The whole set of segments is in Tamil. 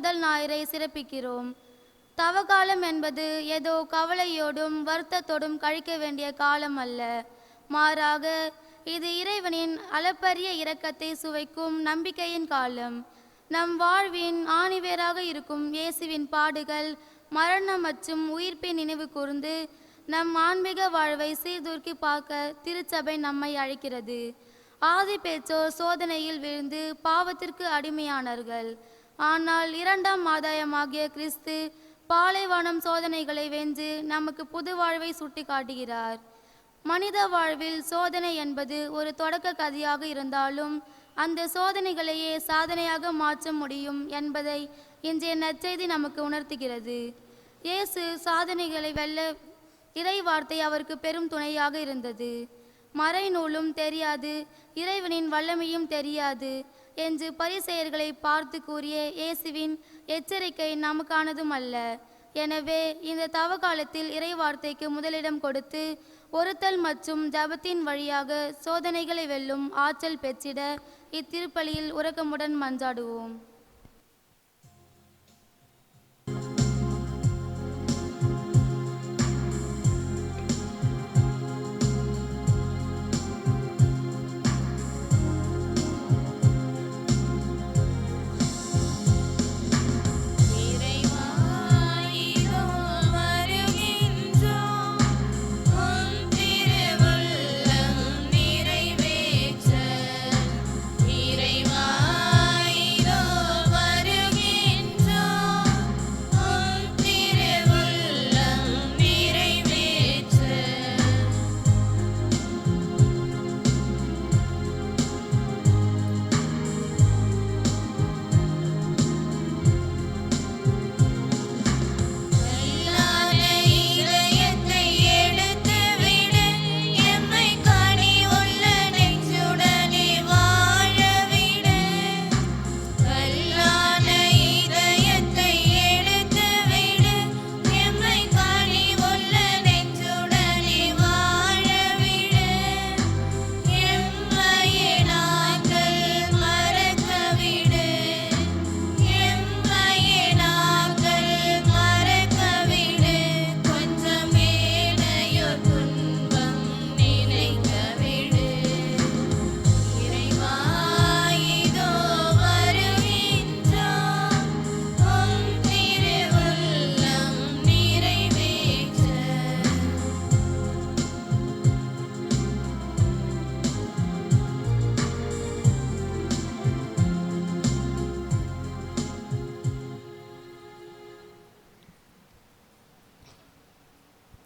முதல் ஞாயிறை சிறப்பிக்கிறோம். தவக்காலம் என்பது ஏதோ கவலையோடும் வருத்தத்தோடும் கழிக்க வேண்டிய காலம் அல்ல. மாறாக இது இறைவனின் அளப்பரிய இரக்கத்தை சுவைக்கும் நம்பிக்கையின் காலம். நம் வாழ்வின் ஆணிவேராக இருக்கும் இயேசுவின் பாடுகள், மரணம் மற்றும் உயிர்ப்பை நினைவு கூர்ந்து நம் ஆன்மீக வாழ்வை சீர்தூக்கி பார்க்க திருச்சபை நம்மை அழைக்கிறது. ஆதி பெற்றோர் சோதனையில் விழுந்து பாவத்திற்கு அடிமையானார்கள். ஆனால் இரண்டாம் ஆதாயமாகிய கிறிஸ்து பாலைவனம் சோதனைகளை வென்று நமக்கு புது வாழ்வை சுட்டி காட்டுகிறார். மனித வாழ்வில் சோதனை என்பது ஒரு தொடக்க கதையாக இருந்தாலும் அந்த சோதனைகளையே சாதனையாக மாற்ற முடியும் என்பதை இன்றைய நற்செய்தி நமக்கு உணர்த்துகிறது. இயேசு சாதனைகளை வெல்ல இறை வார்த்தை அவருக்கு பெரும் துணையாக இருந்தது. மறைநூலும் தெரியாது, இறைவனின் வல்லமையும் தெரியாது என்று பரிசேயர்களை பார்த்து கூறிய இயேசுவின் எச்சரிக்கை நமக்கானதும் அல்ல. எனவே இந்த தவ காலத்தில் இறை வார்த்தைக்கு முதலிடம் கொடுத்து ஒருத்தல் மற்றும் ஜபத்தின் வழியாக சோதனைகளை வெல்லும் ஆற்றல் பெற்றிட இத்திருப்பலியில் உறக்கமுடன் மன்றாடுவோம்.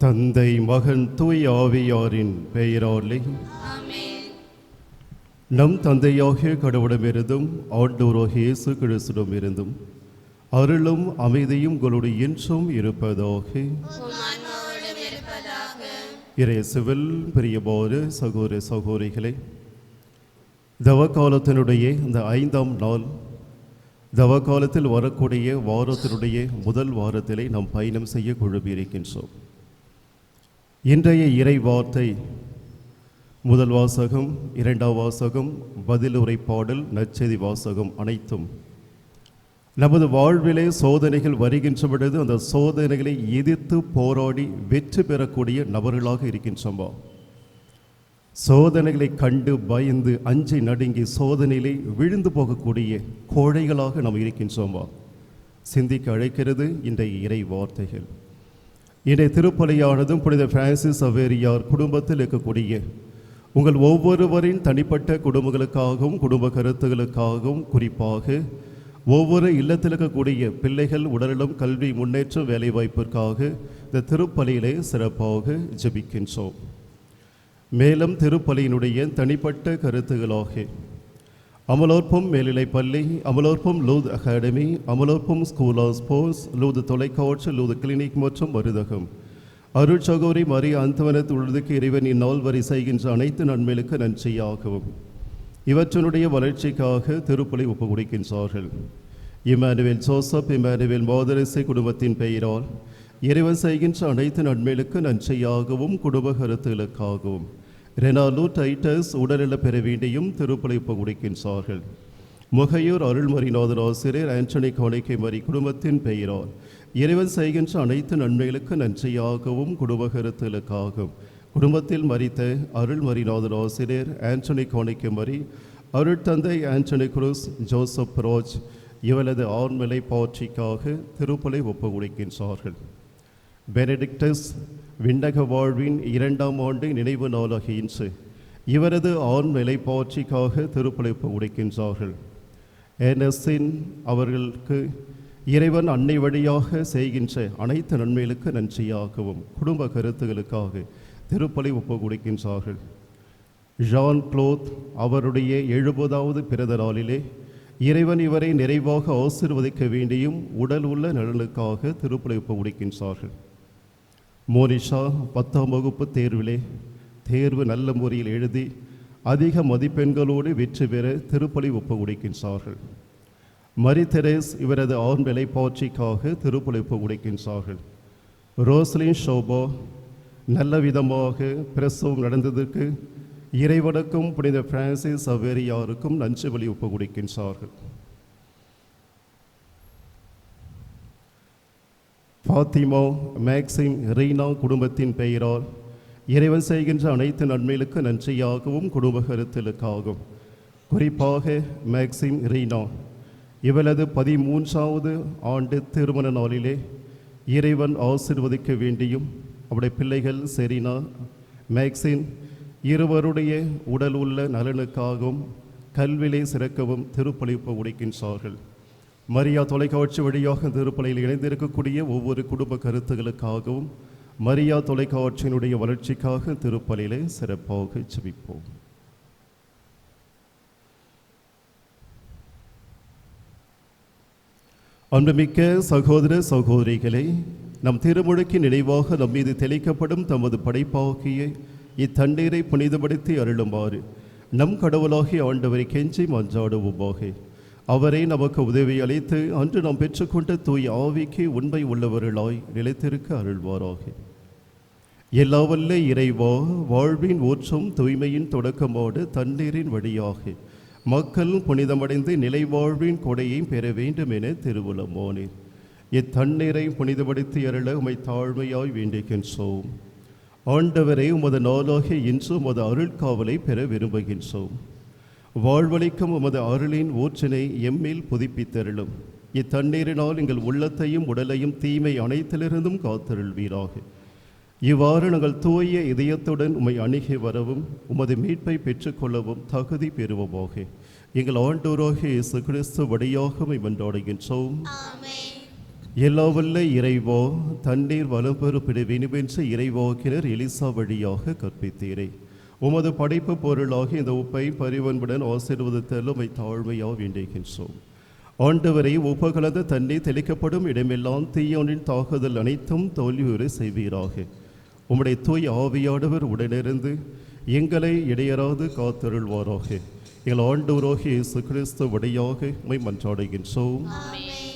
தந்தை, மகன், தூய் ஆவியாரின் பெயராலே நம் தந்தையாகிய கடவுளிடமிருந்தும் ஆண்டவராகிய இயேசு கிறிஸ்துவிடமிருந்தும் அருளும் அமைதியும் உங்களுடைய என்றும் இருப்பதாக. இயேசுவில் பிரியமான சகோதர சகோதரிகளே, தவக்காலத்தினுடைய இந்த 5ஆம் நாள், தவக்காலத்தில் வரக்கூடிய வாரத்தினுடைய முதல் வாரத்திலே நாம் பயணம் செய்ய குழுமியிருக்கின்றோம். இன்றைய இறை வார்த்தை முதல் வாசகம், இரண்டாம் வாசகம், பதிலுரை பாடல், நற்செய்தி வாசகம் அனைத்தும் நமது வாழ்விலே சோதனைகள் வருகின்ற பொழுது அந்த சோதனைகளை எதிர்த்து போராடி வெற்றி பெறக்கூடிய நபர்களாக இருக்கின்றோமா? சோதனைகளை கண்டு பயந்து அஞ்சி நடுங்கி சோதனையிலே விழுந்து போகக்கூடிய கோழைகளாக நாம் இருக்கின்றோமா? சிந்திக்க அழைக்கிறது இன்றைய இறை வார்த்தைகள். இன்றைய திருப்பலியானதும் புனித பிரான்சிஸ் சவேரியார் குடும்பத்தில் இருக்கக்கூடிய உங்கள் ஒவ்வொருவரின் தனிப்பட்ட குடும்பங்களுக்காகவும் குடும்ப கருத்துகளுக்காகவும், குறிப்பாக ஒவ்வொரு இல்லத்தில் இருக்கக்கூடிய பிள்ளைகள் உடலிலும் கல்வி முன்னேற்றம் வேலைவாய்ப்பிற்காக இந்த திருப்பலியிலே சிறப்பாக ஜெபிக்கின்றோம். மேலும் திருப்பலியினுடைய தனிப்பட்ட கருத்துகளாக அமலோற்பம் மேல்நிலைப்பள்ளி, Amalorpavam Lourdes academy, Amalorpavam school of sports, Lourdes தொலைக்காட்சி, லூத் கிளினிக் மற்றும் மருந்தகம், அருட்சகோரி மரிய அந்தவனத் உள்ளதுக்கு இறைவன் இந்நாள் வரை செய்கின்ற அனைத்து நன்மைகளுக்கு நன்றியாகவும் இவற்றினுடைய வளர்ச்சிக்காக திருப்பலி ஒப்பு கொடுக்கின்றார்கள். இமானுவேல் ஜோசப், இமானுவேல் மோதரசை குடும்பத்தின் பெயரால் இறைவன் செய்கின்ற அனைத்து நன்மைகளுக்கு நன்றியாகவும் குடும்ப கருத்துகளுக்காகவும் ரெனாலு டைட்டஸ் உடல்நல பெற வேண்டியும் திருப்பலி ஒப்பு கொடுக்கின்றார்கள். முகையூர் அருள்மறிநாதர் ஆசிரியர் ஆண்டனி கோணிக்கை மரி குடும்பத்தின் பெயரால் இறைவன் செய்கின்ற அனைத்து நன்மைகளுக்கு நன்றியாகவும் குடும்பகருத்தலுக்காகவும் குடும்பத்தில் மரித்த அருள்மறிநாதர் ஆசிரியர் ஆண்டனி கோணிக்கை மரி அருட்தந்தை ஆண்டனி குரூஸ் ஜோசப் ரோஜ் இவரது ஆண்மலை பாட்சிக்காக திருப்பலை ஒப்பு கொடுக்கின்றார்கள். பெனடிக்டஸ் விண்ணக வாழ்வின் 2ஆம் ஆண்டு நினைவு நாளாகின்ற இவரது ஆண்மலை பாட்சிக்காக திருப்பலை ஒப்பு கொடுக்கின்றார்கள். ஏனஸின் அவர்களுக்கு இறைவன் அன்னை வழியாக செய்கின்ற அனைத்து நன்மைகளுக்கு நன்றியாகவும் குடும்ப கருத்துகளுக்காக திருப்பலி ஒப்பு கொடுக்கின்றார்கள். ஜான் க்ளோத் அவருடைய 70வது பிறந்த நாளிலே இறைவன் இவரை நிறைவாக ஆசீர்வதிக்க வேண்டியும் உடல் உள்ள நலனுக்காக திருப்பலி ஒப்பு கொடுக்கின்றார்கள். மோனிஷா 10ஆம் வகுப்பு தேர்வு நல்ல முறையில் எழுதி அதிக மதிப்பெண்களோடு வெற்றி பெற திருப்பலி ஒப்பு கொடுக்கின்றார்கள். மரி தெரேஸ் இவரது ஆண்மலை பாட்சிக்காக திருப்பலி ஒப்பு கொடுக்கின்றார்கள். ரோஸ்லின் ஷோபா நல்ல விதமாக பிரசவம் நடந்ததற்கு இறைவனுக்கும் புனித பிரான்சிஸ் சவேரியாருக்கும் நன்றி பலி ஒப்பு கொடுக்கின்றார்கள். ஃபாத்திமா மேக்சிம் ரீனா குடும்பத்தின் பெயரால் இறைவன் செய்கின்ற அனைத்து நன்மைகளுக்கு நன்றியாகவும் குடும்ப கருத்தலுக்காகவும் குறிப்பாக மேக்சிம் ரீனா இவளது 13வது ஆண்டு திருமண நாளிலே இறைவன் ஆசீர்வதிக்க வேண்டியும் அவருடைய பிள்ளைகள் செரீனா மேக்சின் இருவருடைய உடல் உள்ள நலனுக்காகவும் கல்விலே சிறக்கவும் திருப்பலி ஒப்பு கொடுக்கின்றார்கள். மரியா தொலைக்காட்சி வழியாக திருப்பலியில் இணைந்திருக்கக்கூடிய ஒவ்வொரு குடும்ப கருத்துகளுக்காகவும் மரியா தொலைக்காட்சியினுடைய வளர்ச்சிக்காக திருப்பலியிலே சிறப்பாக ஜெபிப்போம். அன்புமிக்க சகோதர சகோதரிகளே, நம் திருமுழுக்கின் நினைவாக நம் மீது தெளிக்கப்படும் தமது படைப்பாகிய இத்தண்ணீரை புனிதப்படுத்தி அருளுமாறு நம் கடவுளாகிய ஆண்டவரை கெஞ்சி மன்றாடுவோமாக. அவரை நமக்கு உதவி அளித்து அன்று நாம் பெற்றுக்கொண்ட தூய் ஆவிக்கு உண்மை உள்ளவர்களாய் நிலைத்திருக்க அருள்வாராக. எல்லா வல்ல இறைவா, வாழ்வின் ஊற்றும் தூய்மையின் தொடக்கமோடு தண்ணீரின் வழியாக மக்கள் புனிதமடைந்து நிலை வாழ்வின் கொடையை பெற வேண்டும் என திருவுளமானீர். இத்தண்ணீரை புனிதப்படுத்தி அருள உமை தாழ்மையாய் வேண்டுகின்றோம். ஆண்டவரை உமது நாளாக இன்று உமது அருள்காவலை பெற விரும்புகின்றோம். வாழ்வளிக்கும் உமது அருளின் ஊற்றினை எம்மேல் புதுப்பித்தருளும். இத்தண்ணீரினால் எங்கள் உள்ளத்தையும் உடலையும் தீமை அனைத்திலிருந்தும் காத்தருள்வீராக. இவ்வாறு நாங்கள் தூய இதயத்துடன் உம்மை அணுகி வரவும் உமது மீட்பை பெற்றுக்கொள்ளவும் தகுதி பெறுவோமாக. எங்கள் ஆண்டவராகிய இயேசு கிறிஸ்து வழியாக உம்மை மன்றாடுகின்றோம். எல்லா வல்ல இறைவா, தண்ணீர் வளம் பெறுவினுமென்று இறைவாக்கினர் எலிசா வழியாக கற்பித்தீரே. உமது படைப்பு பொருளாக இந்த உப்பை பரிவன்புடன் ஆசீர்வதித்தல் உம்மை தாழ்மையாக வேண்டுகின்றோம். ஆண்டவரை உப்பு கலந்த தண்ணீர் தெளிக்கப்படும் இடமெல்லாம் தீயோனின் தாக்குதல் அனைத்தும் தோல்வியுறை செய்வீராக. உம்முடைய தூய் ஆவியானவர் உடனிருந்து எங்களை இடையராது காத்தருள்வாராக. எங்கள் ஆண்டவராகிய இயேசு கிறிஸ்து வழியாக உம்மை மன்றாடுகின்றோம். Thank you.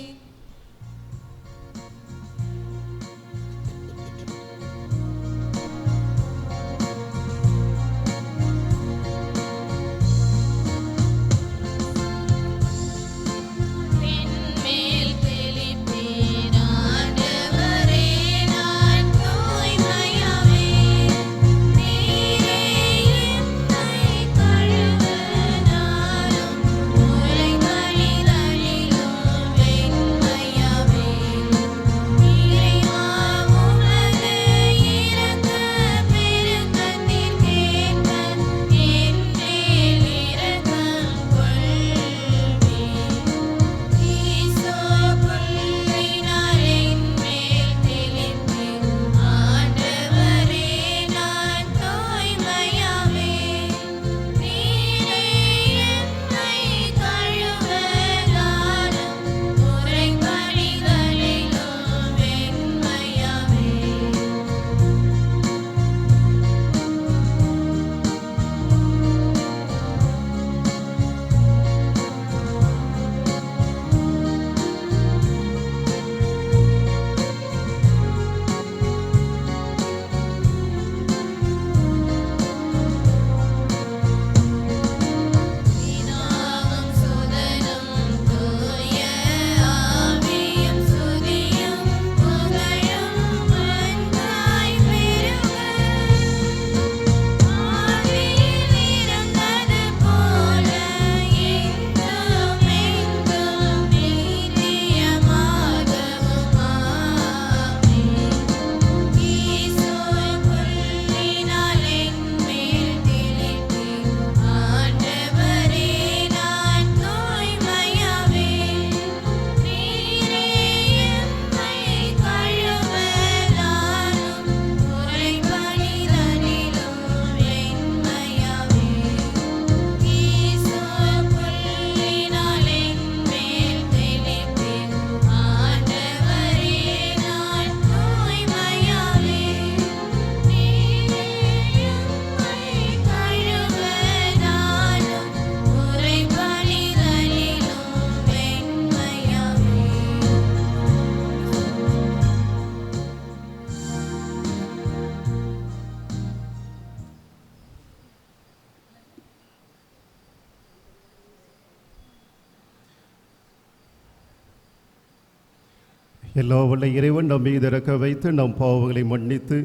எல்லா வல்ல இறைவன் நம் மீது இறக்க வைத்து நம் பாவங்களை மன்னித்து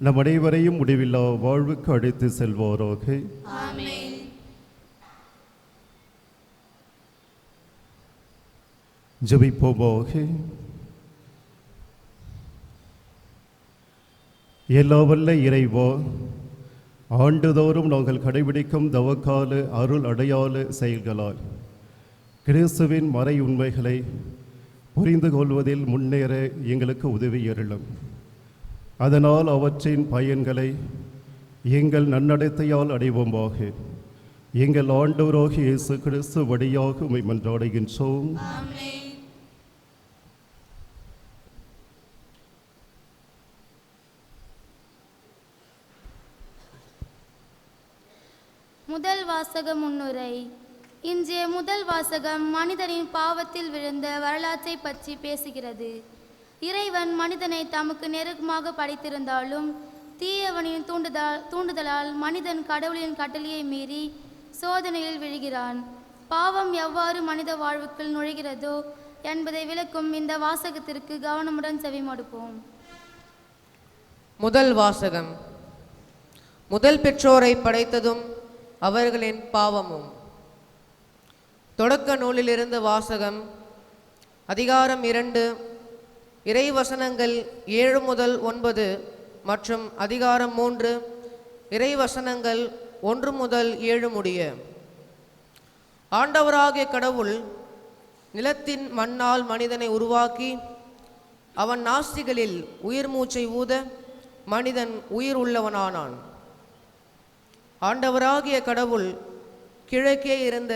நம் அனைவரையும் முடிவில்லா வாழ்வுக்கு அழைத்து செல்வாராக. ஆமென். ஜெபிப்போமாக. எல்லா வல்ல இறைவா, ஆண்டுதோறும் நாங்கள் கடைபிடிக்கும் தவக்கால அருள் அடையாள செயல்களால் கிறிஸ்துவின் மறை உண்மைகளை புரிந்து கொள்வதில் முன்னேற எங்களுக்கு உதவி அருளும். அதனால் அவற்றின் பயன்களை எங்கள் நன்னடத்தையால் அடைவோமாக. எங்கள் ஆண்டவராகிய இயேசு கிறிஸ்து வழியாக உம்மை மன்றாடுகின்றோம். முதல் வாசக முன்னுரை. இன்றைய முதல் வாசகம் மனிதனின் பாவத்தில் விழுந்த வரலாற்றை பற்றி பேசுகிறது. இறைவன் மனிதனை தமக்கு நெருக்கமாக படைத்திருந்தாலும் தீயவனின் தூண்டுதலால் மனிதன் கடவுளின் கட்டளையை மீறி சோதனையில் விழுகிறான். பாவம் எவ்வாறு மனித வாழ்வுக்குள் நுழைகிறதோ என்பதை விளக்கும் இந்த வாசகத்திற்கு கவனமுடன் செவிமடுப்போம். முதல் வாசகம். முதல் பெற்றோரை படைத்ததும் அவர்களின் பாவமும். தொடக்க நூலிலிருந்து வாசகம். அதிகாரம் 2, இறைவசனங்கள் 7 முதல் 9 மற்றும் அதிகாரம் 3, இறைவசனங்கள் 1 முதல் 7 முடிய. ஆண்டவராகிய கடவுள் நிலத்தின் மண்ணால் மனிதனை உருவாக்கி அவன் நாஸ்திகளில் உயிர் மூச்சை ஊத மனிதன் உயிர் உள்ளவனானான். ஆண்டவராகிய கடவுள் கிழக்கே இருந்த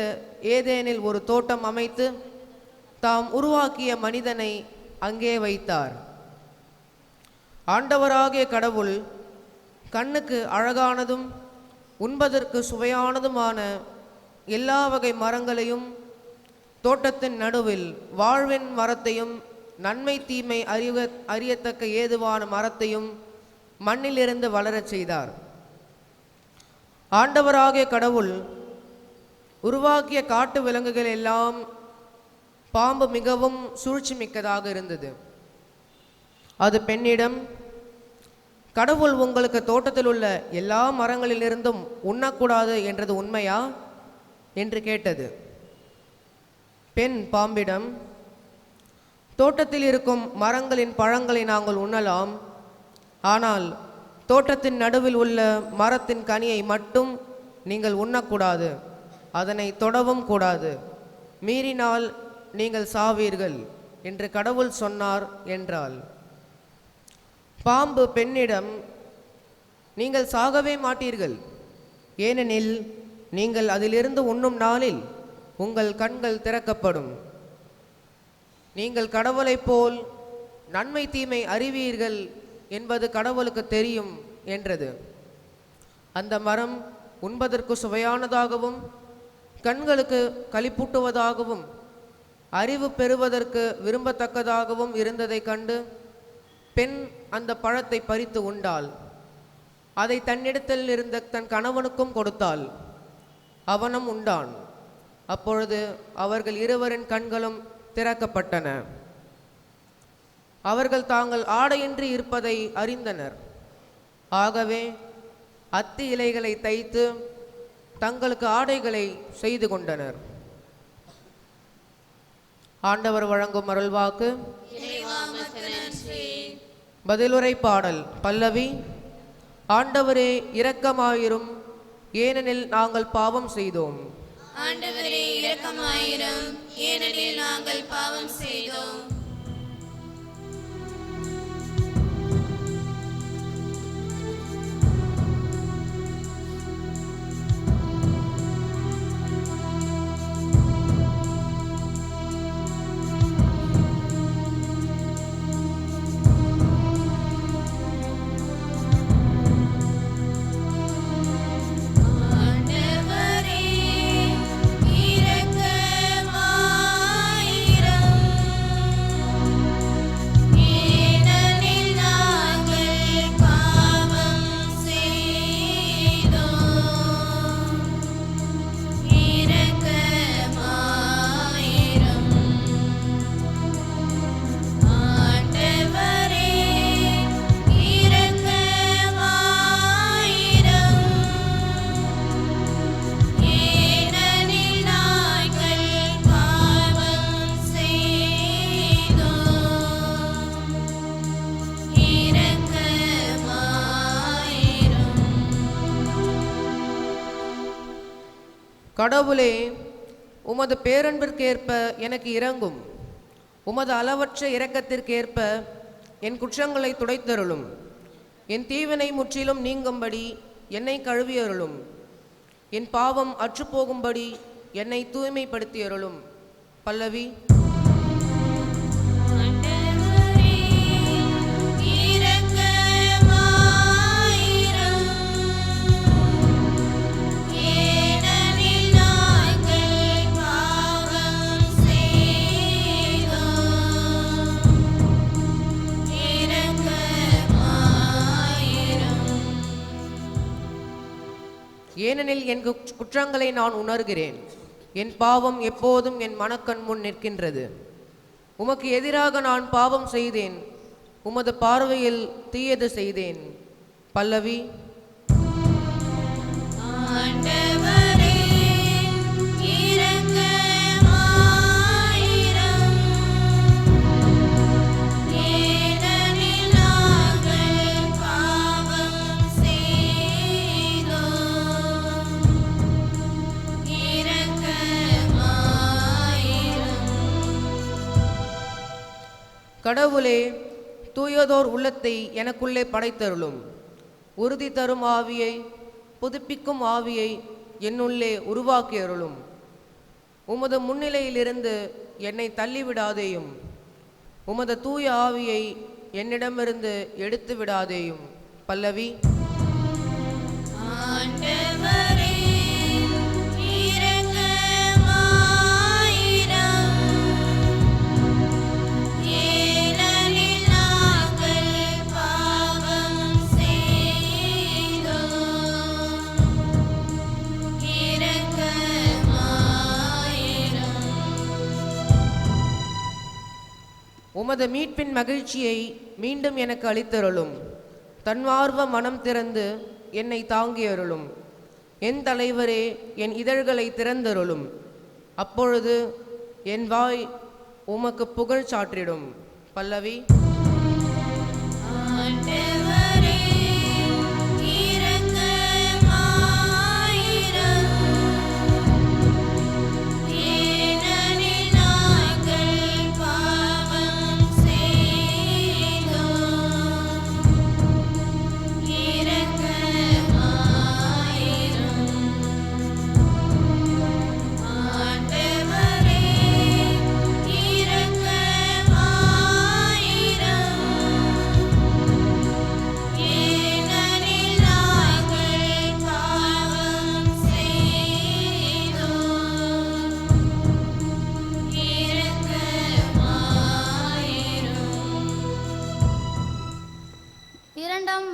ஏதேனில் ஒரு தோட்டம் அமைத்து தாம் உருவாக்கிய மனிதனை அங்கே வைத்தார். ஆண்டவராகிய கடவுள் கண்ணுக்கு அழகானதும் உண்பதற்கு சுவையானதுமான எல்லா வகை மரங்களையும் தோட்டத்தின் நடுவில் வாழ்வின் மரத்தையும் நன்மை தீமை அறியத்தக்க ஏதுவான மரத்தையும் மண்ணிலிருந்து வளரச் செய்தார். ஆண்டவராகிய கடவுள் உருவாக்கிய காட்டு விலங்குகள் எல்லாம் பாம்பு மிகவும் சூழ்ச்சி மிக்கதாக இருந்தது. அது பெண்ணிடம், கடவுள் உங்களுக்கு தோட்டத்தில் உள்ள எல்லா மரங்களிலிருந்தும் உண்ணக்கூடாது என்றது உண்மையா என்று கேட்டது. பெண் பாம்பிடம், தோட்டத்தில் இருக்கும் மரங்களின் பழங்களை நாங்கள் உண்ணலாம், ஆனால் தோட்டத்தின் நடுவில் உள்ள மரத்தின் கனியை மட்டும் நீங்கள் உண்ணக்கூடாது, அதனை தொடவும் கூடாது, மீறினால் நீங்கள் சாவீர்கள் என்று கடவுள் சொன்னார் என்றாள். பாம்பு பெண்ணிடம், நீங்கள் சாகவே மாட்டீர்கள், ஏனெனில் நீங்கள் அதிலிருந்து உண்ணும் நாளில் உங்கள் கண்கள் திறக்கப்படும், நீங்கள் கடவுளைப் போல் நன்மை தீமை அறிவீர்கள் என்பது கடவுளுக்கு தெரியும் என்றது. அந்த மரம் உண்பதற்கு சுவையானதாகவும் கண்களுக்கு களிப்பூட்டுவதாகவும் அறிவு பெறுவதற்கு விரும்பத்தக்கதாகவும் இருந்ததை கண்டு பெண் அந்த பழத்தை பறித்து உண்டாள். அதை தன்னிடத்தில் இருந்த தன் கணவனுக்கும் கொடுத்தாள். அவனும் உண்டான். அப்பொழுது அவர்கள் இருவரின் கண்களும் திறக்கப்பட்டன. அவர்கள் தாங்கள் ஆடையின்றி இருப்பதை அறிந்தனர். ஆகவே அத்தி இலைகளை தைத்து தங்களுக்கு ஆடைகளை செய்து கொண்டனர். ஆண்டவர் வழங்கும் அருள்வாக்கு. பதிலுரை பாடல். பல்லவி. ஆண்டவரே இரக்கமாயிரும், ஏனெனில் நாங்கள் பாவம் செய்தோம். ஆண்டவரே இரக்கமாயிரும், ஏனெனில் நாங்கள் பாவம் செய்தோம். ஆண்டவரே இரக்கமாயிரும், கடவுளே, உமது பேரன்பிற்கேற்ப எனக்கு இரங்கும். உமது அளவற்ற இரக்கத்திற்கேற்ப என் குற்றங்களை துடைத்தருளும். என் தீவினை முற்றிலும் நீங்கும்படி என்னை கழுவியருளும். என் பாவம் அற்றுப்போகும்படி என்னை தூய்மைப்படுத்தியருளும். பல்லவி. ஏனெனில் என் குற்றங்களை நான் உணர்கிறேன். என் பாவம் எப்போதும் என் மனக்கண் முன் நிற்கின்றது. உமக்கு எதிராக நான் பாவம் செய்தேன். உமது பார்வையில் தீயது செய்தேன். பல்லவி. கடவுளே, தூயதோர் உள்ளத்தை எனக்குள்ளே படைத்தருளும். உறுதி தரும் ஆவியை, புதுப்பிக்கும் ஆவியை என்னுள்ளே உருவாக்கியருளும். உமது முன்னிலையிலிருந்து என்னை தள்ளிவிடாதேயும். உமது தூய ஆவியை என்னிடமிருந்து எடுத்து விடாதேயும். பல்லவி. உமது மீட்பின் மகிழ்ச்சியை மீண்டும் எனக்கு அளித்தருளும். தன்மார்வ மனம் திறந்து என்னை தாங்கியருளும். என் தலைவரே, என் இதழ்களை திறந்தருளும். அப்பொழுது என் வாய் உமக்கு புகழ் சாற்றிடும். பல்லவி.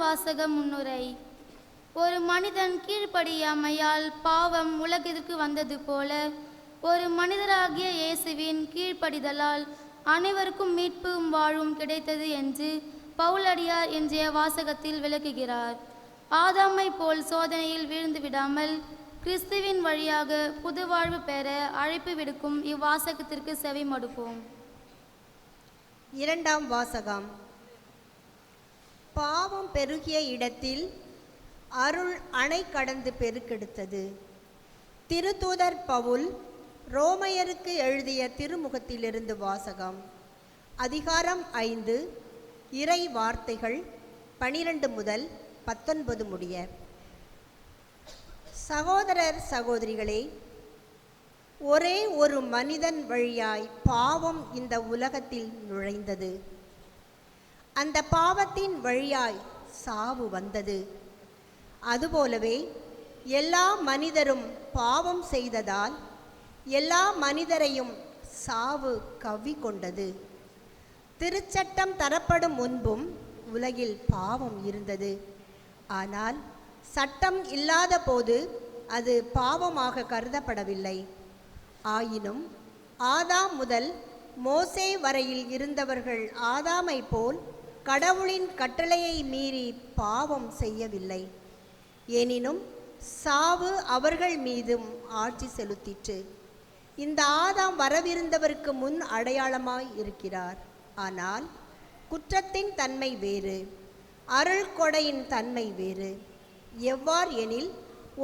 வாசக முன்னுரை. ஒரு மனிதன் கீழ்ப்படியாமையால் பாவம் உலகிற்கு வந்தது போல ஒரு மனிதராகிய இயேசுவின் கீழ்ப்படிதலால் அனைவருக்கும் மீட்பும் வாழும் கிடைத்தது என்று பவுலடியார் இன்றைய வாசகத்தில் விளக்குகிறார். ஆதாமை போல் சோதனையில் வீழ்ந்து விடாமல் கிறிஸ்துவின் வழியாக புது வாழ்வு பெற அழைப்பு விடுக்கும் இவ்வாசகத்திற்கு செவி மடுப்போம். இரண்டாம் வாசகம். பாவம் பெருகிய இடத்தில் அருள் அணை கடந்து பெருக்கெடுத்தது. திருத்தூதர் பவுல் ரோமையருக்கு எழுதிய திருமுகத்திலிருந்து வாசகம். அதிகாரம் 5, இறை வார்த்தைகள் 12 முதல் 19 முடிய. சகோதரர் சகோதரிகளே, ஒரே ஒரு மனிதன் வழியாய் பாவம் இந்த உலகத்தில் நுழைந்தது. அந்த பாவத்தின் வழியாய் சாவு வந்தது. அதுபோலவே எல்லா மனிதரும் பாவம் செய்ததால் எல்லா மனிதரையும் சாவு கவ்விக்கொண்டது. திருச்சட்டம் தரப்படும் முன்பும் உலகில் பாவம் இருந்தது. ஆனால் சட்டம் இல்லாத போது அது பாவமாக கருதப்படவில்லை. ஆயினும் ஆதாம் முதல் மோசே வரையில் இருந்தவர்கள் ஆதாமை போல் கடவுளின் கட்டளையை மீறி பாவம் செய்யவில்லை. எனினும் சாவு அவர்கள் மீதும் ஆட்சி செலுத்திற்று. இந்த ஆதாம் வரவிருந்தவருக்கு முன் அடையாளமாய் இருக்கிறார். ஆனால் குற்றத்தின் தன்மை வேறு, அருள் கொடையின் தன்மை வேறு. எவ்வாறு எனில்,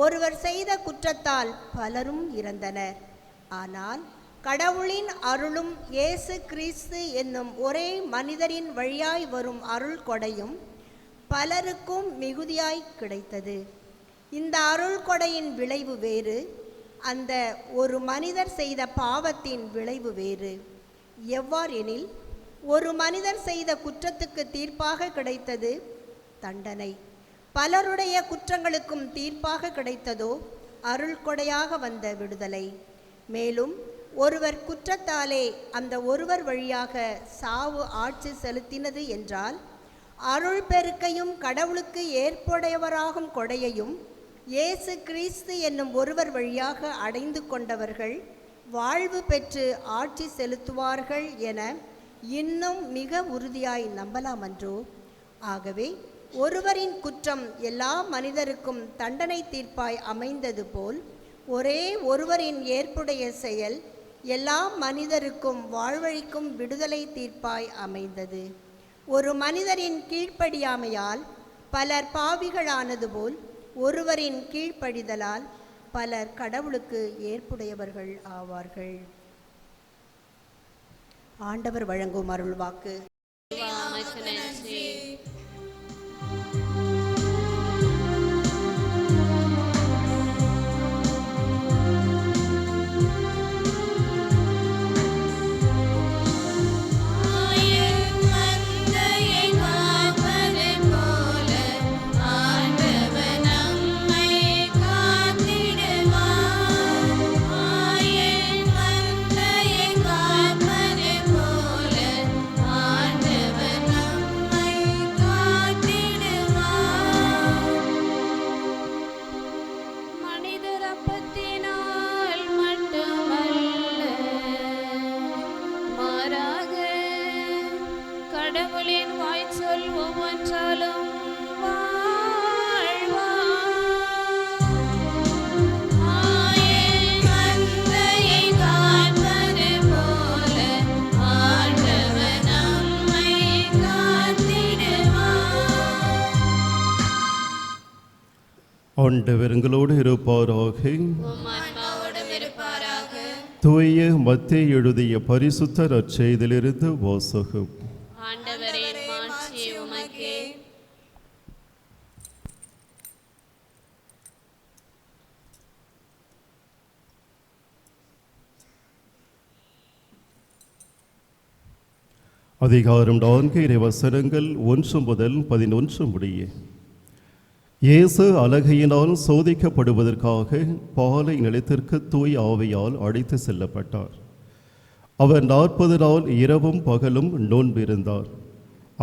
ஒருவர் செய்த குற்றத்தால் பலரும் இறந்தனர். ஆனால் கடவுளின் அருளும் இயேசு கிறிஸ்து என்னும் ஒரே மனிதரின் வழியாய் வரும் அருள் கொடையும் பலருக்கும் மிகுதியாய் கிடைத்தது. இந்த அருள் கொடையின் விளைவு வேறு, அந்த ஒரு மனிதர் செய்த பாவத்தின் விளைவு வேறு. எவ்வாறெனில், ஒரு மனிதர் செய்த குற்றத்துக்கு தீர்ப்பாக கிடைத்தது தண்டனை, பலருடைய குற்றங்களுக்கும் தீர்ப்பாக கிடைத்ததோ அருள் கொடையாக வந்த விடுதலை. மேலும் ஒருவர் குற்றத்தாலே அந்த ஒருவர் வழியாக சாவு ஆட்சி செலுத்தினது என்றால், அருள் பெருக்கையும் கடவுளுக்கு ஏற்புடையவராகும் கொடையையும் இயேசு கிறிஸ்து என்னும் ஒருவர் வழியாக அடைந்து கொண்டவர்கள் வாழ்வு பெற்று ஆட்சி செலுத்துவார்கள் என இன்னும் மிக உறுதியாய் நம்பலாமன்றோ? ஆகவே ஒருவரின் குற்றம் எல்லா மனிதருக்கும் தண்டனை தீர்ப்பாய் அமைந்தது போல், ஒரே ஒருவரின் ஏற்புடைய செயல் எல்லா மனிதருக்கும் வாழ்வழிக்கும் விடுதலை தீர்ப்பாய் அமைந்தது. ஒரு மனிதரின் கீழ்ப்படியாமையால் பலர் பாவிகளானது போல், ஒருவரின் கீழ்ப்படிதலால் பலர் கடவுளுக்கு ஏற்புடையவர்கள் ஆவார்கள். ஆண்டவர் வழங்கும் அருள்வாக்கு. கடவுளின் வாய்ச்சொல் ஒவ்வொன்றாலும் ஆண்டவர் எங்களோடு இருப்பாராக. தூய மத்தேயு எழுதிய பரிசுத்த நற்செய்தியிலிருந்து வாசகம். அதிகாரம் 4 இறைவசனங்கள் 1 முதல் 11 முடிய. இயேசு அலகையினால் சோதிக்கப்படுவதற்காக பாலை நிலத்திற்கு தூய் ஆவியால் அழைத்து செல்லப்பட்டார். அவர் 40 நாள் இரவும் பகலும் நோன்பிருந்தார்.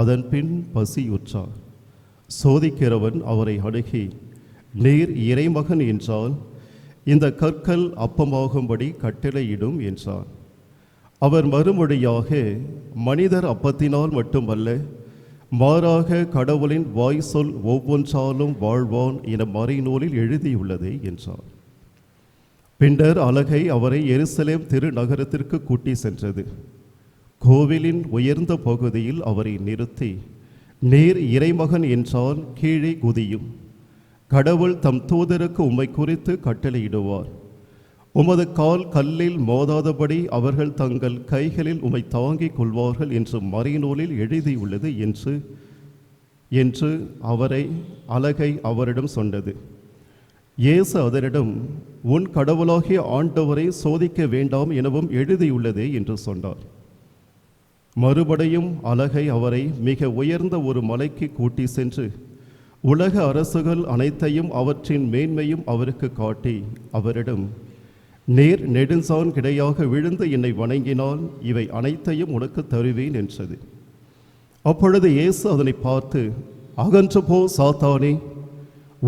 அதன் பின் பசியுற்றார். சோதிக்கிறவன் அவரை அணுகி, நீர் இறைமகன் என்றால் இந்த கற்கள் அப்பமாகும்படி கட்டளையிடும் என்றார். அவர் மறுமொழியாக, மனிதர் அப்பத்தினால் மட்டுமல்ல, மாறாக கடவுளின் வாய் சொல் ஒவ்வொன்றாலும் வாழ்வான் என மறைநூலில் எழுதியுள்ளது என்றார். பின்னர் அலகை அவரை எருசலேம் திருநகரத்திற்கு கூட்டி சென்றது. கோவிலின் உயர்ந்த பகுதியில் அவரை நிறுத்தி, நீர் இறைமகன் என்றால் கீழே குதியும். கடவுள் தம் தூதருக்கு உம்மை குறித்து கட்டளையிடுவார். உமது கால் கல்லில் மோதாதபடி அவர்கள் தங்கள் கைகளில் உம்மை தாங்கிக் கொள்வார்கள் என்று மறைநூலில் எழுதியுள்ளது என்று அலகை அவரிடம் சொன்னது. இயேசு அதனிடம், உன் கடவுளாகிய ஆண்டவரை சோதிக்க வேண்டாம் எனவும் எழுதியுள்ளதே என்று சொன்னார். மறுபடியும் அலகை அவரை மிக உயர்ந்த ஒரு மலைக்கு கூட்டி சென்று உலக அரசுகள் அனைத்தையும் அவற்றின் மேன்மையும் அவருக்கு காட்டி அவரிடம், நீர் நெடுஞ்சான் கிடையாக விழுந்து என்னை வணங்கினால் இவை அனைத்தையும் உனக்கு தருவேன் என்றது. அப்பொழுது இயேசு அதனை பார்த்து, அகன்று போ சாத்தானே,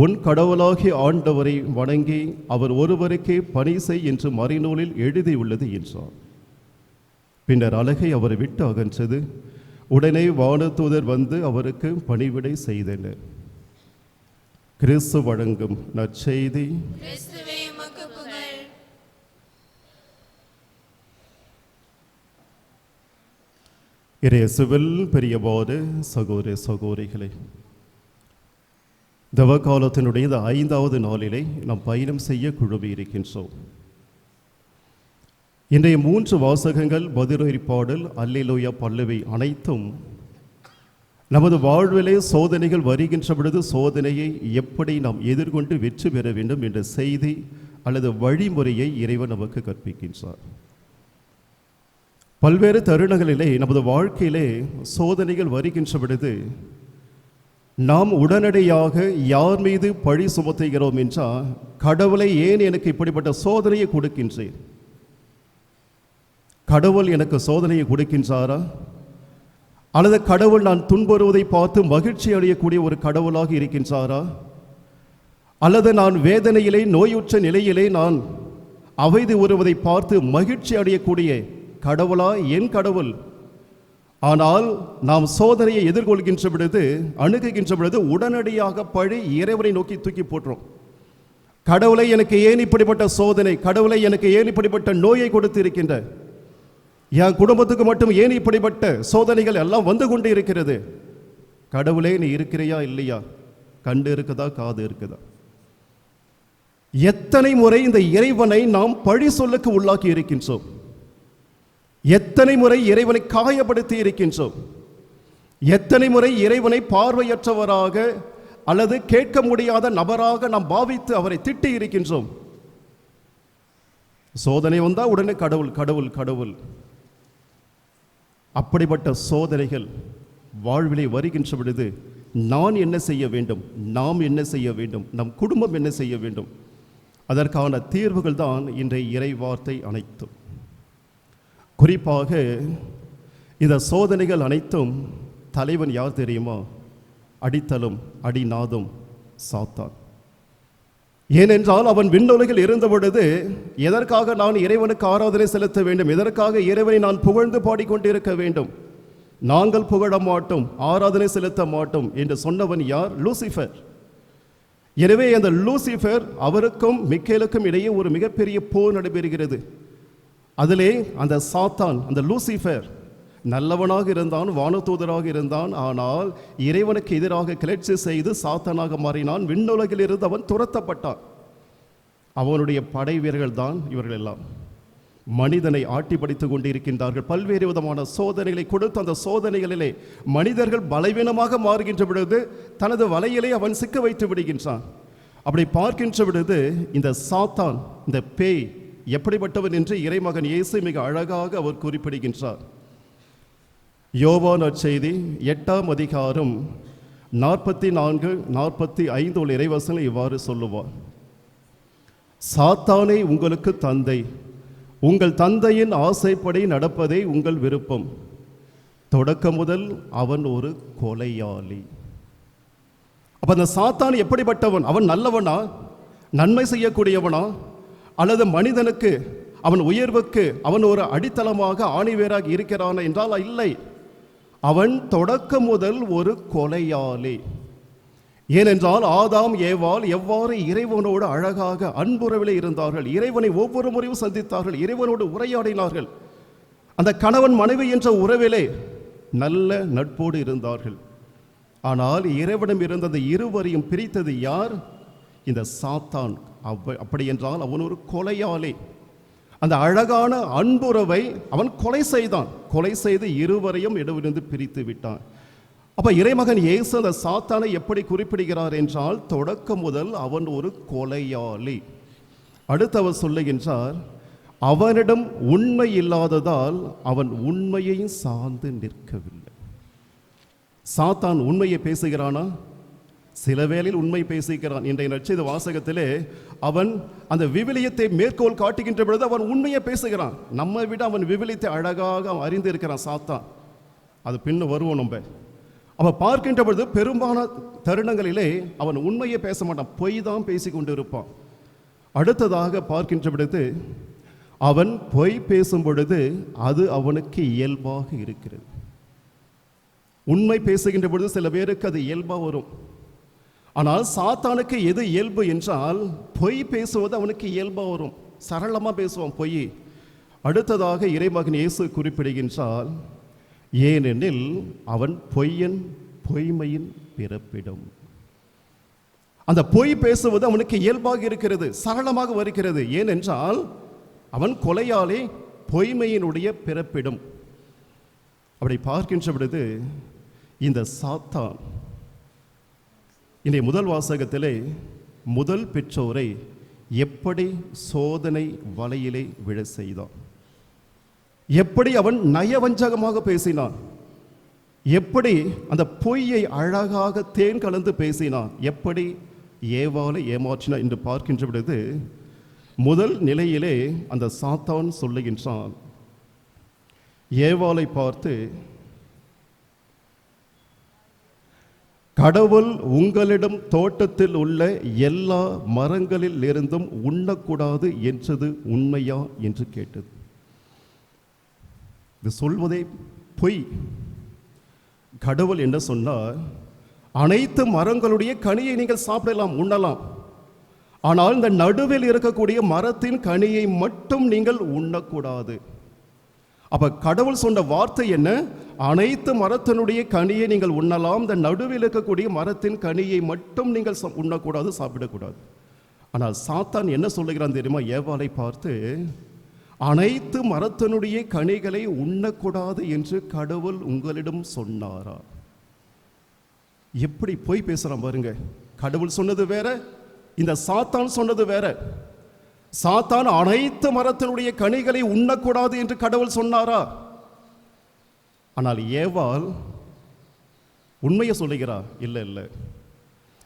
உன் கடவுளாகிய ஆண்டவரை வணங்கி அவர் ஒருவருக்கே பணி செய் என்று மறைநூலில் எழுதியுள்ளது என்றார். பின்னர் அலகை அவரை விட்டு அகன்றது. உடனே வானதூதர் வந்து அவருக்கு பணிவிடை செய்தனர். கிறிஸ்து வழங்கும் நற்செய்தி. இயேசுவில் பெரியவாறு சகோதர சகோதரிகளே, தவக்காலத்தினுடைய இந்த 5வது நாளிலே நாம் பயணம் செய்ய குழுமி இருக்கின்றோம். இன்றைய 3 வாசகங்கள், பதிலுரை பாடல், அல்லேலூயா பல்லவி அனைத்தும் நமது வாழ்விலே சோதனைகள் வருகின்ற பொழுது சோதனையை எப்படி நாம் எதிர்கொண்டு வெற்றி பெற வேண்டும் என்ற செய்தி அல்லது வழிமுறையை இறைவன் நமக்கு கற்பிக்கின்றார். பல்வேறு தருணங்களிலே நமது வாழ்க்கையிலே சோதனைகள் வருகின்ற பொழுது நாம் உடனடியாக யார் மீது பழி சுமத்துகிறோம் என்றால், கடவுளை ஏன் எனக்கு இப்படிப்பட்ட சோதனையை கொடுக்கின்றேன்? கடவுள் எனக்கு சோதனையை கொடுக்கின்றாரா? அல்லது கடவுள் நான் துன்புறுவதை பார்த்து மகிழ்ச்சி அடையக்கூடிய ஒரு கடவுளாக இருக்கின்றாரா? அல்லது நான் வேதனையிலே நோயுற்ற நிலையிலே நான் அவைது வருவதை பார்த்து மகிழ்ச்சி அடையக்கூடிய கடவுளா என் கடவுள்? ஆனால் நாம் சோதனையை எதிர்கொள்கின்ற பொழுது, அணுகுகின்ற பொழுது உடனடியாக பழி இறைவனை நோக்கி தூக்கி போட்டுரும். கடவுளை எனக்கு ஏன் இப்படிப்பட்ட சோதனை? கடவுளை எனக்கு ஏன் இப்படிப்பட்ட நோயை கொடுத்து இருக்கின்ற? என் குடும்பத்துக்கு மட்டும் ஏன் இப்படிப்பட்ட சோதனைகள் எல்லாம் வந்து கொண்டு இருக்கிறது? கடவுளே நீ இருக்கிறையா இல்லையா? கண்டு இருக்குதா, காது இருக்குதா? எத்தனை முறை இந்த இறைவனை நாம் பழி சொல்லுக்கு உள்ளாக்கி இருக்கின்றோம்? எத்தனை முறை இறைவனை காயப்படுத்தி இருக்கின்றோம்? எத்தனை முறை இறைவனை பார்வையற்றவராக அல்லது கேட்க முடியாத நபராக நாம் பாவித்து அவரை திட்டி இருக்கின்றோம்? சோதனை வந்தா உடனே கடவுள் கடவுள் கடவுள். அப்படிப்பட்ட சோதனைகள் வாழ்விலே வருகின்ற பொழுது நான் என்ன செய்ய வேண்டும்? நாம் என்ன செய்ய வேண்டும்? நம் குடும்பம் என்ன செய்ய வேண்டும்? அதற்கான தீர்வுகள் தான் இன்றைய இறை வார்த்தை அனைத்தும். குறிப்பாக இந்த சோதனைகள் அனைத்தும் தலைவன் யார் தெரியுமா? அடித்தலும் அடிநாதும் சாத்தான். ஏனென்றால் அவன் விண்ணுலகில் இருந்த பொழுது எதற்காக நான் இறைவனுக்கு ஆராதனை செலுத்த வேண்டும்? எதற்காக இறைவனை நான் புகழ்ந்து பாடிக்கொண்டிருக்க வேண்டும்? நாங்கள் புகழ மாட்டோம், ஆராதனை செலுத்த மாட்டோம் என்று சொன்னவன் யார்? லூசிஃபர். எனவே அந்த லூசிஃபர் அவருக்கும் மிக்கேலுக்கும் இடையே ஒரு மிகப்பெரிய போர் நடைபெறுகிறது. அதிலே அந்த சாத்தான், அந்த லூசிஃபர் நல்லவனாக இருந்தான், வானதூதராக இருந்தான். ஆனால் இறைவனுக்கு எதிராக கிளர்ச்சி செய்து சாத்தானாக மாறினான். விண்ணுலகில் இருந்து அவன் துரத்தப்பட்டான். அவனுடைய படை வீரர்கள் தான் இவர்கள் எல்லாம் மனிதனை ஆட்டி படித்துக் கொண்டிருக்கின்றார்கள். பல்வேறு விதமான சோதனைகளை கொடுத்து அந்த சோதனைகளிலே மனிதர்கள் பலவீனமாக மாறுகின்ற பொழுது தனது வலையிலே அவன் சிக்க வைத்து விடுகின்றான். அப்படி பார்க்கின்ற பொழுது இந்த சாத்தான், இந்த பேய் எப்படிப்பட்டவன் என்று இறைமகன் இயேசு மிக அழகாக அவர் குறிப்பிடுகின்றார். யோவான் நற்செய்தி 8ஆம் அதிகாரம் 44-45 உள்ள இறைவசனம் இவ்வாறு சொல்லுவார்: சாத்தானே உங்களுக்கு தந்தை, உங்கள் தந்தையின் ஆசைப்படி நடப்பதே உங்கள் விருப்பம். தொடக்கம் முதல் அவன் ஒரு கொலையாளி. அப்ப அந்த சாத்தான் எப்படிப்பட்டவன்? அவன் நல்லவனா? நன்மை செய்யக்கூடியவனா? அல்லது மனிதனுக்கு அவன் உயர்வுக்கு அவன் ஒரு அடித்தளமாக ஆணிவேராக இருக்கிறான் என்றால் இல்லை. அவன் தொடக்கம் முதல் ஒரு கொலையாளி. ஏனென்றால் ஆதாம் ஏவாள் எவ்வாறு இறைவனோடு அழகாக அன்புறவிலே இருந்தார்கள், இறைவனை ஒவ்வொரு முறையும் சந்தித்தார்கள், இறைவனோடு உரையாடினார்கள். அந்த கணவன் மனைவி என்ற உறவிலே நல்ல நட்போடு இருந்தார்கள். ஆனால் இறைவனிடம் இருந்த அந்த இருவரையும் பிரித்தது யார்? இந்த சாத்தான். அப்படி என்றால் அவன் ஒரு கொலையாளி. அந்த அழகான அன்புறவை அவன் கொலை செய்தான். கொலை செய்து இருவரையும் இடவிலிருந்து பிரித்து விட்டான். அப்ப இறைமகன் இயேசு அந்த சாத்தானை எப்படி குறிப்பிடுகிறார் என்றால், தொடக்கம் முதல் அவன் ஒரு கொலையாளி. அடுத்தவர் சொல்லுகின்றார், அவனிடம் உண்மை இல்லாததால் அவன் உண்மையை சார்ந்து நிற்கவில்லை. சாத்தான் உண்மையை பேசுகிறானா? சில வேளையில் உண்மை பேசுகிறான். இன்றைய நற்செய்தி வாசகத்திலே அவன் அந்த விவிலியத்தை மேற்கோள் காட்டுகின்ற பொழுது அவன் உண்மையை பேசுகிறான். நம்மை விட அவன் விவிலியத்தை அழகாக அறிந்து இருக்கிறான் சாத்தான். அது பின்ன வருவோம். நம்ம அவன் பார்க்கின்ற பொழுது பெரும்பாலான தருணங்களிலே அவன் உண்மையை பேச மாட்டான், பொய் தான் பேசி கொண்டு இருப்பான். அடுத்ததாக பார்க்கின்ற பொழுது அவன் பொய் பேசும் பொழுது அது அவனுக்கு இயல்பாக இருக்கிறது. உண்மை பேசுகின்ற பொழுது சில பேருக்கு அது இயல்பாக வரும். ஆனால் சாத்தானுக்கு எது இயல்பு என்றால், பொய் பேசுவது அவனுக்கு இயல்பாக வரும், சரளமாக பேசுவான் பொய். அடுத்ததாக இறைமகன் இயேசு குறிப்பிடுகின்றால், ஏனெனில் அவன் பொய்யன், பொய்மையின் பிறப்பிடம். அந்த பொய் பேசுவது அவனுக்கு இயல்பாக இருக்கிறது, சரளமாக வருகிறது. ஏனென்றால் அவன் கொலையாளி, பொய்மையினுடைய பிறப்பிடும். அப்படி பார்க்கின்ற பொழுது இந்த சாத்தான் இன்றைய முதல் வாசகத்திலே முதல் பெற்றோரை எப்படி சோதனை வலையிலே விழ செய்தான், எப்படி அவன் நயவஞ்சகமாக பேசினான், எப்படி அந்த பொய்யை அழகாக தேன் கலந்து பேசினான், எப்படி ஏவாளை ஏமாற்றினான் என்று பார்க்கின்ற பொழுது முதல் நிலையிலே அந்த சாத்தான் சொல்லுகின்றான், ஏவாளை பார்த்து, கடவுள் உங்களிடம் தோட்டத்தில் உள்ள எல்லா மரங்களில் இருந்தும் உண்ணக்கூடாது என்றது உண்மையா என்று கேட்டது. இது சொல்வதே பொய். கடவுள் என்ன சொன்னார், அனைத்து மரங்களுடைய கனியை நீங்கள் சாப்பிடலாம், உண்ணலாம். ஆனால் இந்த நடுவில் இருக்கக்கூடிய மரத்தின் கனியை மட்டும் நீங்கள் உண்ணக்கூடாது. அப்ப கடவுள் சொன்ன வார்த்தை என்ன? அனைத்து மரத்தினுடைய கனியை நீங்கள் உண்ணலாம், இந்த நடுவில் இருக்கக்கூடிய மரத்தின் கனியை மட்டும் நீங்கள் உண்ணக்கூடாது, சாப்பிடக்கூடாது. ஆனால் சாத்தான் என்ன சொல்லுகிறான் தெரியுமா? ஏவாளை பார்த்து, அனைத்து மரத்தினுடைய கனிகளை உண்ணக்கூடாது என்று கடவுள் உங்களிடம் சொன்னாரா? எப்படி போய் பேசுறான் பாருங்க. கடவுள் சொன்னது வேற, இந்த சாத்தான் சொன்னது வேற. சாத்தான் அனைத்து மரத்தினுடைய கனிகளை உண்ணக்கூடாது என்று கடவுள் சொன்னாரா? ஆனால் ஏவாள் உண்மையை சொல்லுகிறார், இல்லை இல்லை,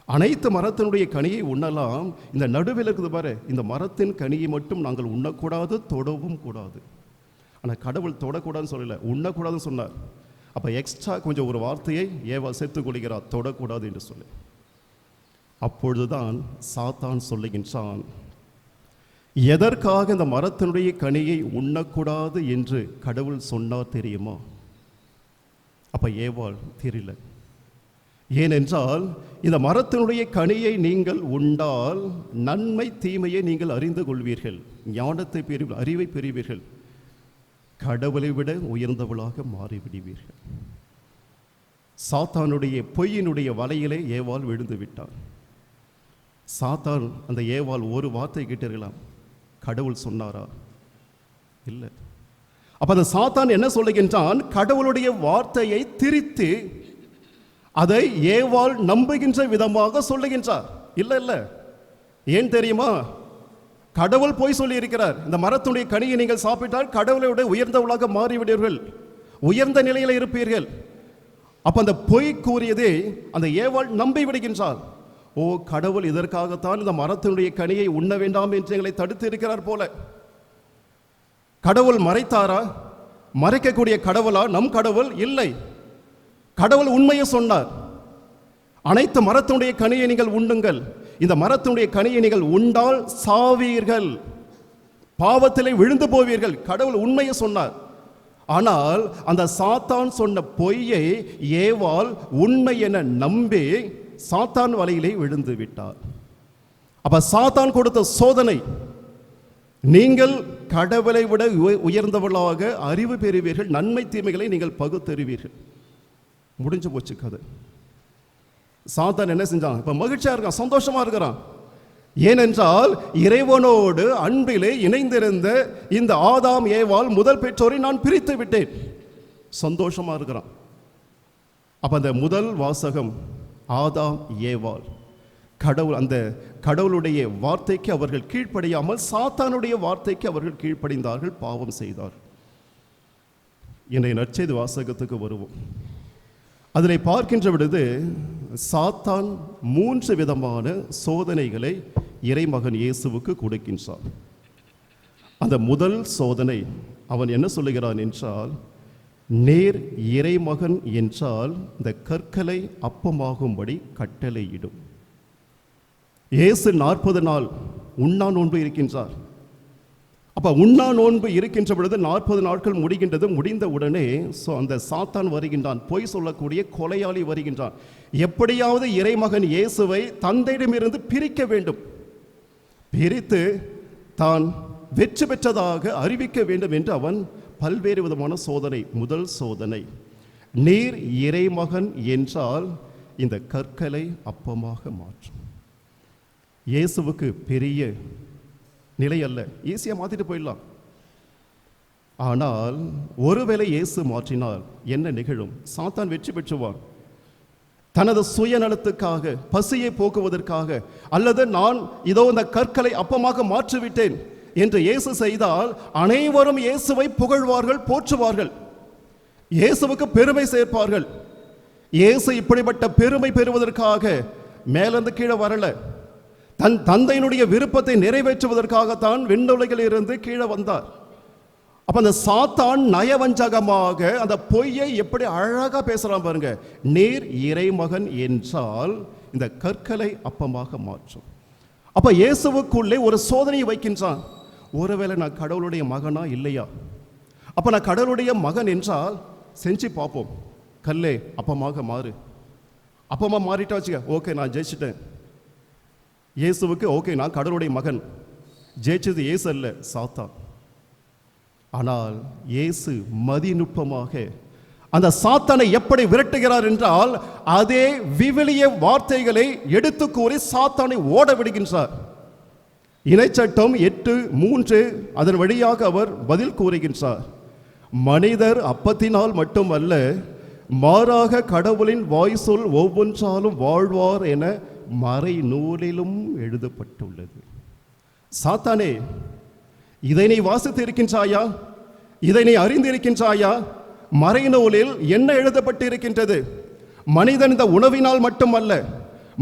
அனைத்து மரத்தினுடைய கனியை உண்ணலாம், இந்த நடுவில் இருக்குது பாரு, இந்த மரத்தின் கனியை மட்டும் நாங்கள் உண்ணக்கூடாது, தொடவும் கூடாது. ஆனால் கடவுள் தொடக்கூடாதுன்னு சொல்லலை, உண்ணக்கூடாதுன்னு சொன்னார். அப்போ எக்ஸ்ட்ரா கொஞ்சம் ஒரு வார்த்தையை ஏவாள் சேர்த்துக் கொள்கிறார், தொடக்கூடாது என்று சொல்லி. அப்பொழுதுதான் சாத்தான் சொல்லுகின்றான், எதற்காக இந்த மரத்தினுடைய கனியை உண்ணக்கூடாது என்று கடவுள் சொன்னார் தெரியுமா? அப்ப ஏவாள் தெரியல. ஏனென்றால் இந்த மரத்தினுடைய கனியை நீங்கள் உண்டால் நன்மை தீமையை நீங்கள் அறிந்து கொள்வீர்கள், ஞானத்தை பெறுவீர்கள், அறிவை பெறுவீர்கள், கடவுளை விட உயர்ந்தவளாக மாறிவிடுவீர்கள். சாத்தானுடைய பொய்யினுடைய வலையிலே ஏவாள் விழுந்து விட்டார். சாத்தான் அந்த ஏவாள் ஒரு வார்த்தை கேட்டிருக்கலாம், கடவுள் சொன்னாரா? இல்லை. அப்ப அந்த சாத்தான் என்ன சொல்லுகின்றான்? கடவுளுடைய வார்த்தையை திரித்து அதை ஏவாள் நம்புகின்ற விதமாக சொல்லுகின்றார். இல்லை இல்லை, ஏன் தெரியுமா? கடவுள் போய் சொல்லி இருக்கிறார், இந்த மரத்துடைய கனியை நீங்கள் சாப்பிட்டால் கடவுளை விட உயர்ந்தவளாக மாறிவிடுவீர்கள், உயர்ந்த நிலையில் இருப்பீர்கள். அப்ப அந்த பொய் கூறியதை அந்த ஏவாள் நம்பி விடுகின்றார். ஓ, கடவுள் இதற்காகத்தான் இந்த மரத்தினுடைய கனியை உண்ண வேண்டாம் என்று எங்களை தடுத்து இருக்கிறார் போல. கடவுள் மறைத்தாரா? மறைக்கக்கூடிய கடவுளா நம் கடவுள்? இல்லை. கடவுள் உண்மையை சொன்னார், அனைத்து மரத்தினுடைய கனியை நீங்கள் உண்ணுங்கள், இந்த மரத்தினுடைய கனியை நீங்கள் உண்டால் சாவீர்கள், பாவத்திலே விழுந்து போவீர்கள். கடவுள் உண்மையை சொன்னார். ஆனால் அந்த சாத்தான் சொன்ன பொய்யை ஏவாள் உண்மை என நம்பி சாத்தான் வலையிலே விழுந்து விட்டார். அப்ப சாத்தான் கொடுத்த சோதனை, நீங்கள் கடவுளை விட உயர்ந்தவர்களாக அறிவு பெறுவீர்கள், நன்மை தீமைகளை நீங்கள் பகுத்தறிவீர்கள். முடிஞ்சு போச்சு கதை. சாத்தான் என்ன செஞ்சான்? இப்ப மகிழ்ச்சியா இருக்கான், சந்தோஷமா இருக்கிறான். ஏனென்றால் இறைவனோடு அன்பிலே இணைந்திருந்த இந்த ஆதாம் ஏவாள் முதல் பெற்றோரை நான் பிரித்து விட்டேன், சந்தோஷமா இருக்கிறான். அப்ப அந்த முதல் வாசகம் ஆதாம் ஏவாள், கடவுள் அந்த கடவுளுடைய வார்த்தைக்கு அவர்கள் கீழ்ப்படியாமல் சாத்தானுடைய வார்த்தைக்கு அவர்கள் கீழ்ப்படிந்தார்கள், பாவம் செய்தார். இன்றைய நற்செய்தி வாசகத்துக்கு வருவோம். அதில் பார்க்கின்ற பொழுது சாத்தான் 3 விதமான சோதனைகளை இறைமகன் இயேசுவுக்கு கொடுக்கின்றான். அந்த முதல் சோதனை அவன் என்ன சொல்லுகிறான் என்றால், நேர் இறைமகன் என்றால் இந்த கற்களை அப்பமாகும்படி கட்டளையிடும். இயேசு 40 நாள் உண்ணா நோன்பு இருக்கின்றார். அப்ப உண்ணா நோன்பு இருக்கின்ற பொழுது 40 நாட்கள் முடிகின்றது. முடிந்த உடனே அந்த சாத்தான் வருகின்றான், பொய் சொல்லக்கூடிய கொலையாளி வருகின்றான். எப்படியாவது இறைமகன் இயேசுவை தந்தையிடமிருந்து பிரிக்க வேண்டும், பிரித்து தான் வெற்றி பெற்றதாக அறிவிக்க வேண்டும் என்று அவன் பல்வேறு விதமான சோதனை. முதல் சோதனை, நீர் இறைமகன் என்றால் இந்த கற்களை அப்பமாக மாற்றும். இயேசுவுக்கு பெரிய நிலை அல்ல, ஈஸியாக மாற்றிட்டு போயிடலாம். ஆனால் ஒருவேளை இயேசு மாற்றினால் என்ன நிகழும்? சாத்தான் வெற்றி பெற்றுவான். தனது சுயநலத்துக்காக, பசியை போக்குவதற்காக, அல்லது நான் இதோ இந்த கற்களை அப்பமாக மாற்றிவிட்டேன் என்று இயேசு செய்தால் அனைவரும் இயேசுவை புகழ்வார்கள், போற்றுவார்கள், இயேசுவுக்கு பெருமை சேர்ப்பார்கள். இயேசு இப்படிப்பட்ட பெருமை பெறுவதற்காக மேலிருந்து கீழே வரல, தன் தந்தையினுடைய விருப்பத்தை நிறைவேற்றுவதற்காகத்தான் விண்ணுலகில் இருந்து கீழே வந்தார். அப்ப அந்த சாத்தான் நயவஞ்சகமாக அந்த பொய்யை எப்படி அழகா பேசுறான் பாருங்க. நீர் இறைமகன் என்றால் இந்த கற்களை அப்பமாக மாற்றும். அப்ப இயேசுவுக்குள்ளே ஒரு சோதனையை வைக்கின்றான். ஒருவேளை நான் கடவுளுடைய மகனா இல்லையா? அப்ப நான் கடவுளுடைய மகன் என்றால் செஞ்சு பார்ப்போம், கல்லே அப்பமாக மாறு. அப்பமா மாறிட்டா வச்சுக்க, ஓகே நான் ஜெயிச்சிட்டேன். இயேசுவுக்கு ஓகே நான் கடவுளுடைய மகன். ஜெயிச்சது இயேசு அல்ல, சாத்தான். ஆனால் இயேசு மதிநுட்பமாக அந்த சாத்தானை எப்படி விரட்டுகிறார் என்றால், அதே விவிலிய வார்த்தைகளை எடுத்து கூறி சாத்தானை ஓட விடுகின்றார். இணைச்சட்டம் 8:3 அதன் வழியாக அவர் பதில் கூறுகின்றார். மனிதர் அப்பத்தினால் மட்டுமல்ல, மாறாக கடவுளின் வாய் சொல் ஒவ்வொன்றாலும் வாழ்வார் என மறை நூலிலும் எழுதப்பட்டுள்ளது. சாத்தானே, இதை நீ வாசித்து இருக்கின்றாயா? இதை நீ அறிந்திருக்கின்றாயா? மறைநூலில் என்ன எழுதப்பட்டு இருக்கின்றது? மனிதன் இந்த உணவினால் மட்டுமல்ல,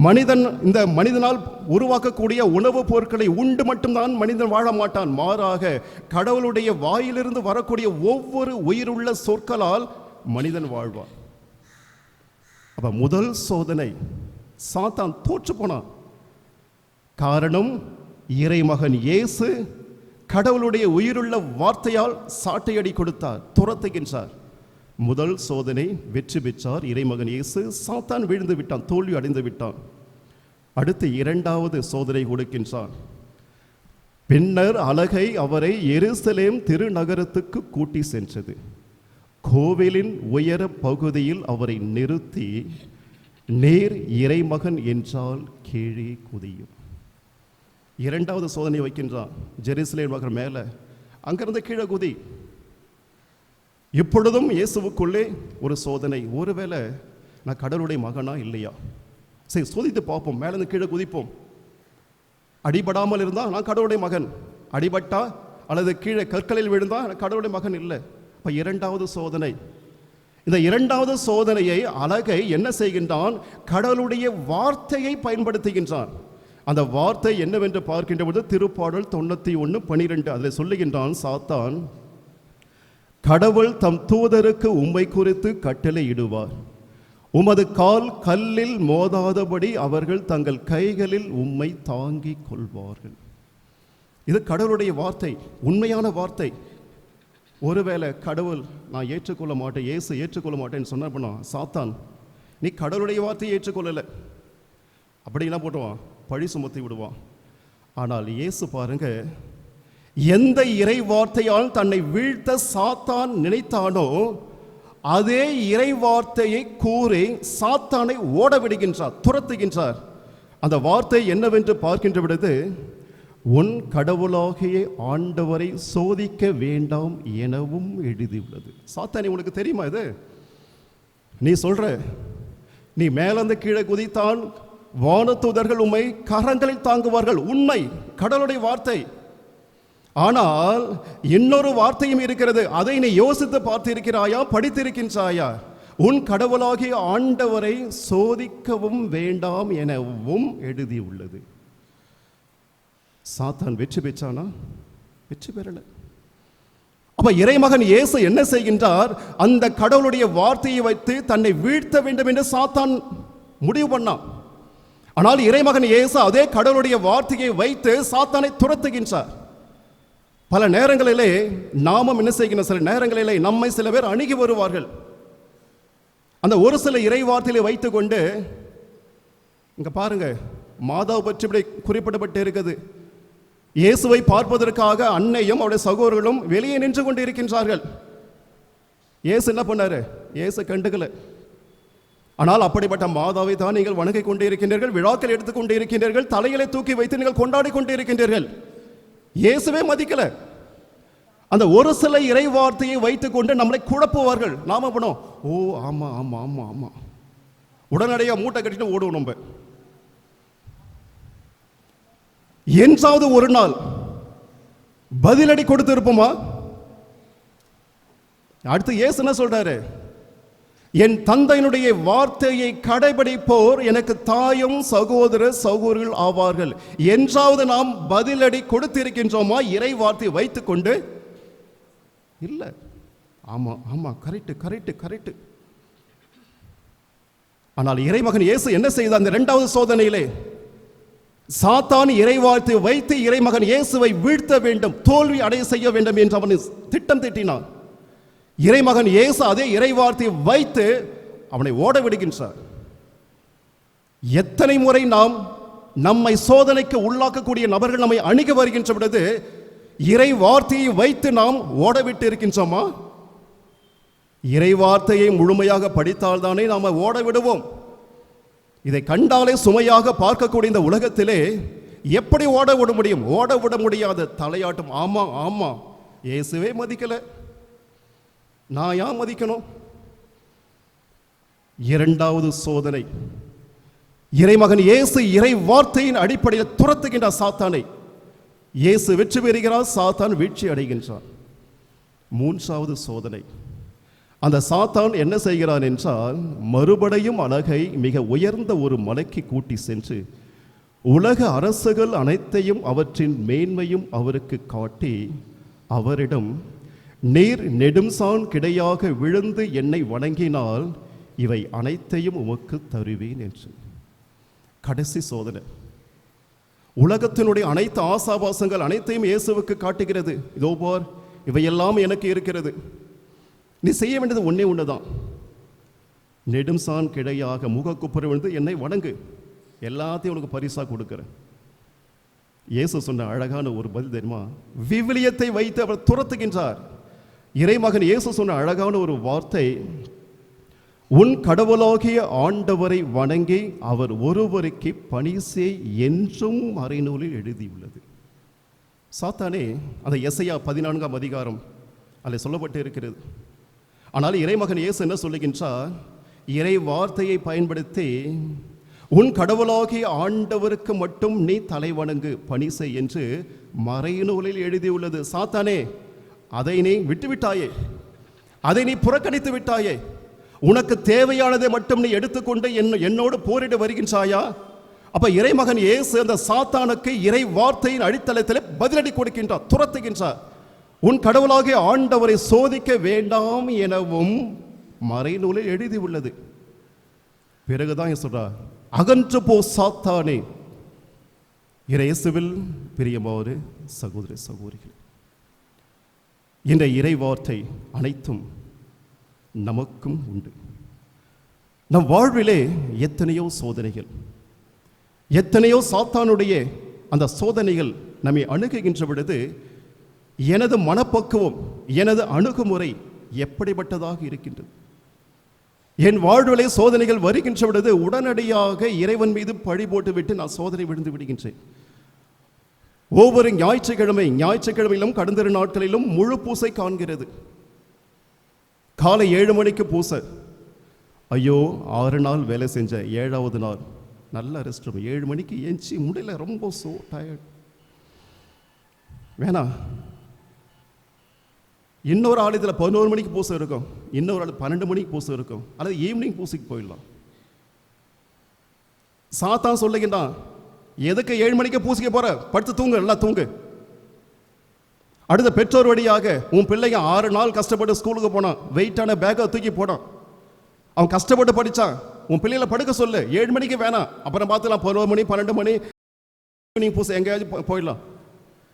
மனிதன் இந்த மனிதனால் உருவாக்கக்கூடிய உணவுப் பொருட்களை உண்டு மட்டும்தான் மனிதன் வாழ மாட்டான். மாறாக கடவுளுடைய வாயிலிருந்து வரக்கூடிய ஒவ்வொரு உயிருள்ள சொற்களால் மனிதன் வாழ்வான். அப்ப முதல் சோதனை, சாத்தான் தோற்று போனான். காரணம், இறைமகன் இயேசு கடவுளுடைய உயிருள்ள வார்த்தையால் சாட்டையடி கொடுத்தார், துரத்துகின்றார். முதல் சோதனை வெற்றி பெற்றார் இறைமகன் இயேசு. சாத்தான் விழுந்து விட்டான், தோல்வி அடைந்து விட்டான். அடுத்து இரண்டாவது சோதனை கொடுக்கின்றான். பின்னர் அலகை அவரை எருசலேம் திருநகரத்துக்கு கூட்டி சென்றது. கோவிலின் உயர பகுதியில் அவரை நிறுத்தி, நேர் இறைமகன் என்றால் கீழே குதியும். இரண்டாவது சோதனை வைக்கின்றான். ஜெருசலேம் நகர் மேலே, அங்கிருந்து கீழே குதி. இப்பொழுதும் இயேசுவுக்குள்ளே ஒரு சோதனை. ஒருவேளை நான் கடவுளுடைய மகனா இல்லையா? சரி, சோதித்து பார்ப்போம், மேலேருந்து கீழே குதிப்போம். அடிபடாமல் இருந்தால் நான் கடவுளுடைய மகன், அடிபட்டா அல்லது கீழே கற்களில் விழுந்தால் நான் கடவுளுடைய மகன் இல்லை. இப்போ இரண்டாவது சோதனை. இந்த இரண்டாவது சோதனையை அலகை என்ன செய்கின்றான்? கடவுளுடைய வார்த்தையை பயன்படுத்துகின்றான். அந்த வார்த்தை என்னவென்று பார்க்கின்ற போது திருப்பாடல் 91:12 அதில் சொல்லுகின்றான், சாத்தான், கடவுள் தம் தூதருக்கு உம்மை குறித்து கட்டளை இடுவார், உமது கால் கல்லில் மோதாதபடி அவர்கள் தங்கள் கைகளில் உம்மை தாங்கிக் கொள்வார்கள். இது கடவுளுடைய வார்த்தை, உண்மையான வார்த்தை. ஒருவேளை கடவுள் நான் ஏற்றுக்கொள்ள மாட்டேன், இயேசு ஏற்றுக்கொள்ள மாட்டேன்னு சொன்ன சாத்தான், நீ கடவுளுடைய வார்த்தையை ஏற்றுக்கொள்ளலை அப்படிலாம் போட்டுவான், பழி சுமத்தி விடுவான். ஆனால் இயேசு பாருங்க, எந்த இறை வார்த்தையால் தன்னை வீழ்த்த சாத்தான் நினைத்தானோ அதே இறை வார்த்தையை கூறி சாத்தானை ஓட விடுகின்றார், துரத்துகின்றார். அந்த வார்த்தை என்னவென்று பார்க்கின்ற பொழுது, உன் கடவுளாகிய ஆண்டவரை சோதிக்க வேண்டாம் எனவும் எழுதியுள்ளது. சாத்தானே, உனக்கு தெரியுமா இது? நீ சொல்ற நீ மேலிருந்து கீழே குதித்தான் வானதூதர்கள் உம்மை கரங்களில் தாங்குவார்கள். உண்மை, கடவுளுடைய வார்த்தை. ஆனால் இன்னொரு வார்த்தையும் இருக்கிறது. அதை நீ யோசித்து பார்த்திருக்கிறாயா? படித்திருக்கின்றாயா? உன் கடவுளாகிய ஆண்டவரை சோதிக்கவும் வேண்டாம் எனவும் எழுதியுள்ளது. சாத்தான் வெற்றி பெற்றானா? வெற்றி பெறல. அப்ப இறைமகன் இயேசு என்ன செய்கின்றார்? அந்த கடவுளுடைய வார்த்தையை வைத்து தன்னை வீழ்த்த வேண்டும் என்று சாத்தான் முடிவு பண்ணான். ஆனால் இறைமகன் இயேசு அதே கடவுளுடைய வார்த்தையை வைத்து சாத்தானை துரத்துகின்றார். பல நேரங்களிலே நாமும் என்ன செய்கின்ற, சில நேரங்களிலே நம்மை சில பேர் அணுகி வருவார்கள். அந்த ஒரு சில இறை வார்த்தையை வைத்துக் கொண்டு, இங்க பாருங்க, மாதாவை பற்றி இப்படி குறிப்பிடப்பட்டு இருக்குது. இயேசுவை பார்ப்பதற்காக அன்னையும் அவருடைய சகோதரர்களும் வெளியே நின்று கொண்டு இருக்கின்றார்கள். இயேசு என்ன பண்ணாரு? இயேசு கண்டுக்கல. ஆனால் அப்படிப்பட்ட மாதாவை தான் நீங்கள் வணங்கிக் கொண்டே இருக்கின்றீர்கள், விழாக்கள் எடுத்துக்கொண்டே இருக்கின்றீர்கள், தலைகளை தூக்கி வைத்து நீங்கள் கொண்டாடி கொண்டே இருக்கின்றீர்கள். இயேசுவே மதிக்கல. அந்த ஒரு சில இறை வார்த்தையை வைத்துக் கொண்டு நம்மளை குழப்புவார்கள். நாம பண்ணோம், ஓ ஆமா ஆமா ஆமா ஆமா, உடனடியாக மூட்டை கட்டிட்டு ஓடுவோம். நம்ம என்றாவது ஒரு நாள் பதிலடி கொடுத்து இருப்போமா? அடுத்து இயேசு என்ன சொல்றாரு? என் தந்தையினுடைய வார்த்தையை கடைபிடிப்போர் எனக்கு தாயும் சகோதர சகோதரர்கள் ஆவார்கள். என்றாவது நாம் பதிலடி கொடுத்திருக்கின்றோமா இறை வார்த்தையை வைத்துக்கொண்டு? இல்லை. ஆமா ஆமா, கரெக்ட் கரெக்ட் கரெக்ட். ஆனால் இறைமகன் இயேசு என்ன செய்தார்? அந்த இரண்டாவது சோதனையிலே சாத்தான் இறைவார்த்தை வைத்து இறைமகன் இயேசுவை வீழ்த்த வேண்டும், தோல்வி அடைய செய்ய வேண்டும் என்று அவன் திட்டம் தீட்டினான். இறைமகன் இயேசு அதே இறைவார்த்தை வைத்து அவனை ஓட விடுகின்றார். எத்தனை முறை நாம் நம்மை சோதனைக்கு உள்ளாக்கக்கூடிய நபர்கள் நம்மை அணுகி வருகின்ற பொழுது இறை வார்த்தையை வைத்து நாம் ஓடவிட்டு இருக்கின்றோமா? இறை வார்த்தையை முழுமையாக படித்தால் தானே நாம் ஓட விடுவோம். இதை கண்டாலே சுமையாக பார்க்கக்கூடிய இந்த உலகத்திலே எப்படி ஓட விட முடியும்? ஓட விட முடியாத தலையாட்டம். ஆமா ஆமா, இயேசுவே மதிக்கல, நான் ஏன் மதிக்கணும்? இரண்டாவது சோதனை, இறைமகன் இயேசு இறை வார்த்தையின் அடிப்படையில் துரத்துகின்ற சாத்தானை இயேசு வெற்றி பெறுகிறார், சாத்தான் வீழ்ச்சி அடைகின்றான். மூன்றாவது சோதனை, அந்த சாத்தான் என்ன செய்கிறான் என்றால் மறுபடியும் அழகை மிக உயர்ந்த ஒரு மலைக்கு கூட்டி சென்று உலக அரசுகள் அனைத்தையும் அவற்றின் மேன்மையும் அவருக்கு காட்டி அவரிடம் நீர் நெடும்சான் கிடையாக விழுந்து என்னை வணங்கினால் இவை அனைத்தையும் உமக்கு தருவேன் என்று. கடைசி சோதனை, உலகத்தினுடைய அனைத்து ஆசாபாசங்கள் அனைத்தையும் இயேசுவுக்கு காட்டுகிறது. இதோ பார், இவையெல்லாம் எனக்கு இருக்கிறது, நீ செய்ய வேண்டியது ஒன்றே ஒன்றுதான், நெடும்சான் கிடையாக முகக்குப்புற விழுந்து என்னை வணங்கு, எல்லாத்தையும் உனக்கு பரிசாக கொடுக்குறேன். இயேசு சொன்ன அழகான ஒரு பதில் தெரியுமா? விவிலியத்தை வைத்து அவர் துரத்துகின்றார். இறைமகன் இயேசு சொன்ன அழகான ஒரு வார்த்தை, உன் கடவுளாகிய ஆண்டவரை வணங்கி அவர் ஒருவருக்கு பணி செய் என்றும் மறைநூலில் எழுதியுள்ளது. சாத்தானே அந்த எசையா 14ஆம் அதிகாரம் அதில் சொல்லப்பட்டு இருக்கிறது. ஆனால் இறைமகன் இயேசு என்ன சொல்லுகின்றார்? இறை வார்த்தையை பயன்படுத்தி உன் கடவுளாகிய ஆண்டவருக்கு மட்டும் நீ தலை வணங்கு, பணி செய் என்று மறைநூலில் எழுதியுள்ளது. சாத்தானே, அதை நீ விட்டுவிட்டாயே, அதை நீ புறக்கணித்து விட்டாயே, உனக்கு தேவையானதை மட்டும் நீ எடுத்துக்கொண்டு என்னோடு போரிட வருகின்றாயா? அப்ப இறைமகன் இயேசு அந்த சாத்தானுக்கு இறை வார்த்தையின் அடித்தளத்தில் பதிலடி கொடுக்கின்றார், துரத்துகின்றார். உன் கடவுளாகிய ஆண்டவரை சோதிக்க வேண்டாம் எனவும் மறைநூலில் எழுதியுள்ளது. பிறகுதான் சொல்றார், அகன்று போ சாத்தானே. இயேசுவில் பிரியமான சகோதர சகோதரிகள், இந்த இறை வார்த்தை அனைத்தும் நமக்கும் உண்டு. நம் வாழ்விலே எத்தனையோ சோதனைகள், எத்தனையோ சாத்தானுடைய அந்த சோதனைகள் நம்மை அணுகுகின்ற பொழுது எனது மனப்பக்குவம், எனது அணுகுமுறை எப்படிப்பட்டதாக இருக்கின்றது? என் வாழ்விலே சோதனைகள் வருகின்ற பொழுது உடனடியாக இறைவன் மீது பழி போட்டுவிட்டு நான் சோதனை விழுந்து விடுகின்றேன். ஒவ்வொரு ஞாயிற்றுக்கிழமையிலும் கடந்த நாட்களிலும் முழு பூசை காண்கிறது. காலை 7 மணிக்கு பூசை, ஐயோ 6 நாள் வேலை செஞ்ச 7வது நாள் நல்ல ரெஸ்ட் ரூம், 7 மணிக்கு ஏஞ்சி முடியல, ரொம்ப சோ டயர்ட். வேணா இன்னொரு ஆள் இதில் 11 மணிக்கு பூசை இருக்கும், இன்னொரு ஆள் 12 மணிக்கு பூசை இருக்கும், அல்லது ஈவினிங் பூசைக்கு போயிடலாம். சாத்தான் சொல்லுகின்றான், எதுக்கு 7 மணிக்கு பூசிக்க போற, படுத்து தூங்கு, நல்லா தூங்கு. அடுத்த பெற்றோர் வழியாக உன் பிள்ளைங்க 6 நாள் கஷ்டப்பட்டு ஸ்கூலுக்கு போனான், வெயிட்டான பேக்கை தூக்கி போனான், அவன் கஷ்டப்பட்டு படித்தான், உன் பிள்ளைகளை படுக்க சொல்லு, 7 மணிக்கு வேணாம், அப்புறம் பார்த்துலாம் 11 மணி 12 மணி ஈவினிங் பூசை எங்கேயாச்சும் போயிடலாம்,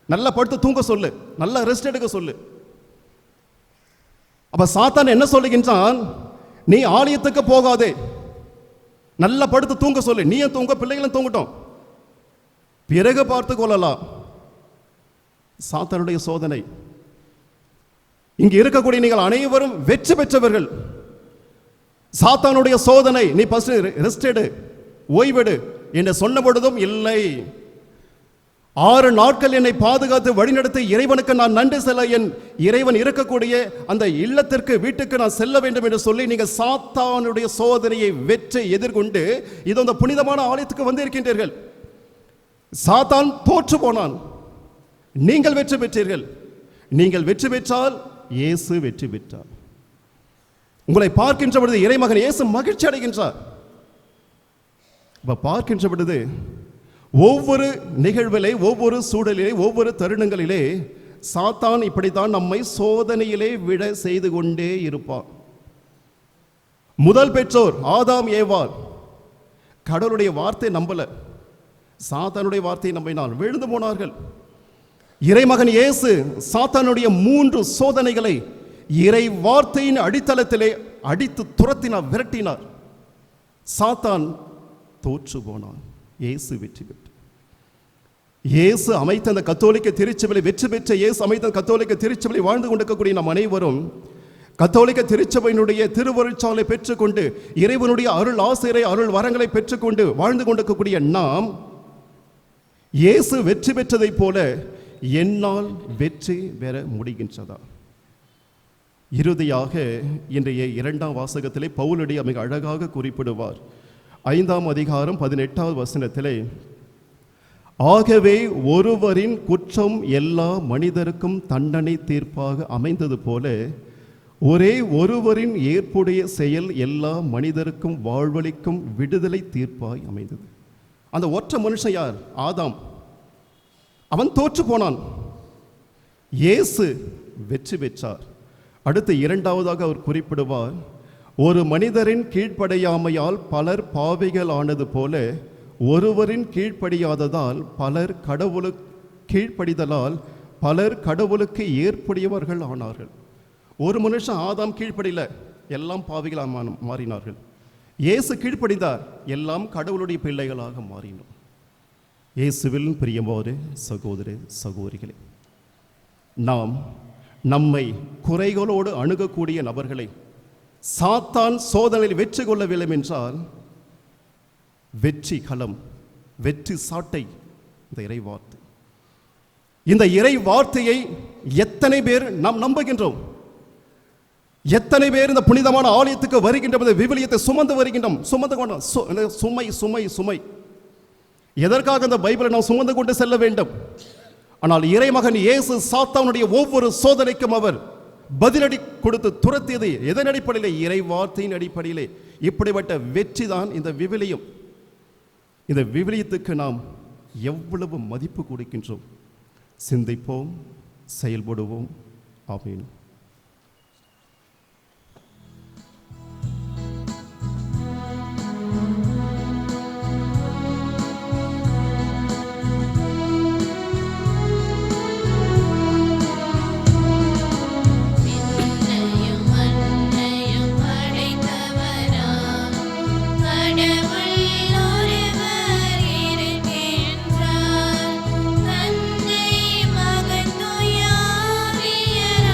நல்லா படுத்து தூங்க சொல்லு, நல்லா ரெஸ்ட் எடுக்க சொல்லு. அப்ப சாத்தான் என்ன சொல்லுகின்றான், நீ ஆலயத்துக்கு போகாதே, நல்லா படுத்து தூங்க சொல்லு, நீயும் தூங்க, பிள்ளைகளும் தூங்கட்டும், பிறகு பார்த்து கொள்ளலாம். சாத்தானுடைய சோதனை. இங்கு இருக்கக்கூடிய நீங்கள் அனைவரும் வெற்றி பெற்றவர்கள். சாத்தானுடைய சோதனை, நீ ஃபர்ஸ்ட் ரெஸ்ட் எடு, ஓய்வெடு என்று சொன்ன பொழுதும் இல்லை. 6 நாட்கள் என்னை பாதுகாத்து வழிநடத்தி இறைவனுக்கு நான் நன்றி செல்ல, என் இறைவன் இருக்கக்கூடிய அந்த இல்லத்திற்கு, வீட்டுக்கு நான் செல்ல வேண்டும் என்று சொல்லி நீங்கள் சாத்தானுடைய சோதனையை வெற்றி எதிர்கொண்டு இது அந்த புனிதமான ஆலயத்துக்கு வந்திருக்கின்றீர்கள். சாத்தான் தோற்று போனான், நீங்கள் வெற்றி பெற்றீர்கள். நீங்கள் வெற்றி பெற்றால் இயேசு வெற்றி பெற்றார். உங்களை பார்க்கின்ற பொழுது இறைமகன் இயேசு மகிழ்ச்சி அடைகின்றார். பார்க்கின்ற பொழுது ஒவ்வொரு நிகழ்விலே, ஒவ்வொரு சூழலிலே, ஒவ்வொரு தருணங்களிலே சாத்தான் இப்படித்தான் நம்மை சோதனையிலே விட செய்து கொண்டே இருப்பான். முதல் பெற்றோர் ஆதாம் ஏவாள் கடவுளுடைய வார்த்தை நம்பல, சாத்தானுடைய வார்த்தையை நம்பினால் விழுந்து போனார்கள். இறைமகன் இயேசு சாத்தானுடைய 3 சோதனைகளை இறை வார்த்தையின் அடித்தளத்திலே அடித்து துரத்தினார், விரட்டினார். சாத்தான் தோற்று போனான், இயேசு வெற்றி பெற்றார். இயேசு அமைத்த அந்த கத்தோலிக்க திருச்சபையை, வெற்றி பெற்ற இயேசு அமைத்த கத்தோலிக்க திருச்சபையை வாழ்ந்து கொண்டிருக்கக்கூடிய நம் அனைவரும் கத்தோலிக்க திருச்சபையினுடைய திருவருட்சாலை பெற்றுக்கொண்டு இறைவனுடைய அருள் ஆசிரை, அருள் வரங்களை பெற்றுக்கொண்டு வாழ்ந்து கொண்டிருக்கக்கூடிய நாம் இயேசு வெற்றி பெற்றதைப் போல என்னால் வெற்றி பெற முடிகின்றதா? இறுதியாக இன்றைய 2ஆம் வாசகத்திலே பவுலடி மிக அழகாக குறிப்பிடுவார். 5ஆம் அதிகாரம் 18வது வசனத்திலே, ஆகவே ஒருவரின் குற்றம் எல்லா மனிதருக்கும் தண்டனை தீர்ப்பாக அமைந்தது போல ஒரே ஒருவரின் ஏற்புடைய செயல் எல்லா மனிதருக்கும் வாழ்வளிக்கும் விடுதலை தீர்ப்பாய் அமைந்தது. அந்த ஒற்றை மனுஷன் யார்? ஆதாம். அவன் தோற்று போனான், இயேசு வெற்றி பெற்றார். அடுத்து 2ஆவதாக அவர் குறிப்பிடுவார், ஒரு மனிதரின் கீழ்ப்படியாமையால் பலர் பாவிகள் ஆனது போல ஒருவரின் கீழ்ப்படியாததால் பலர் கடவுளுக்கு கீழ்ப்படிதலால் பலர் கடவுளுக்கு ஏற்புடையவர்கள் ஆனார்கள். ஒரு மனுஷன் ஆதாம் கீழ்ப்படியில, எல்லாம் பாவிகளாக மாறினார்கள். இயேசு கீழ்ப்படிந்தார், எல்லாம் கடவுளுடைய பிள்ளைகளாக மாறினோம். இயேசுவில் பிரியமான சகோதர சகோதரிகளே, நாம் நம்மை குறைகளோடு அணுகக்கூடிய நபர்களை சாத்தான் சோதனையில் வெற்றி கொள்ளவில்லை என்றால் வெற்றி களம், வெற்றி சாட்டை இந்த இறை வார்த்தை. இந்த இறை வார்த்தையை எத்தனை பேர் நாம் நம்புகின்றோம்? எத்தனை பேர் இந்த புனிதமான ஆலயத்துக்கு வருகின்ற விவிலியத்தை சுமந்து வருகின்றோம்? சுமை சுமை சுமை. எதற்காக இந்த பைபிளை நாம் சுமந்து கொண்டு செல்ல வேண்டும்? ஆனால் இறைமகன் இயேசு சாத்தானுடைய ஒவ்வொரு சோதனைக்கும் அவர் பதிலடி கொடுத்து துரத்தியது எதன் அடிப்படையிலே? இறை வார்த்தையின் அடிப்படையிலே. இப்படிப்பட்ட வெற்றி தான் இந்த விவிலியம். இந்த விவிலியத்துக்கு நாம் எவ்வளவு மதிப்பு கொடுக்கின்றோம்? சிந்திப்போம், செயல்படுவோம். ஆமென். தந்தை மகன் தூய ஆவியார்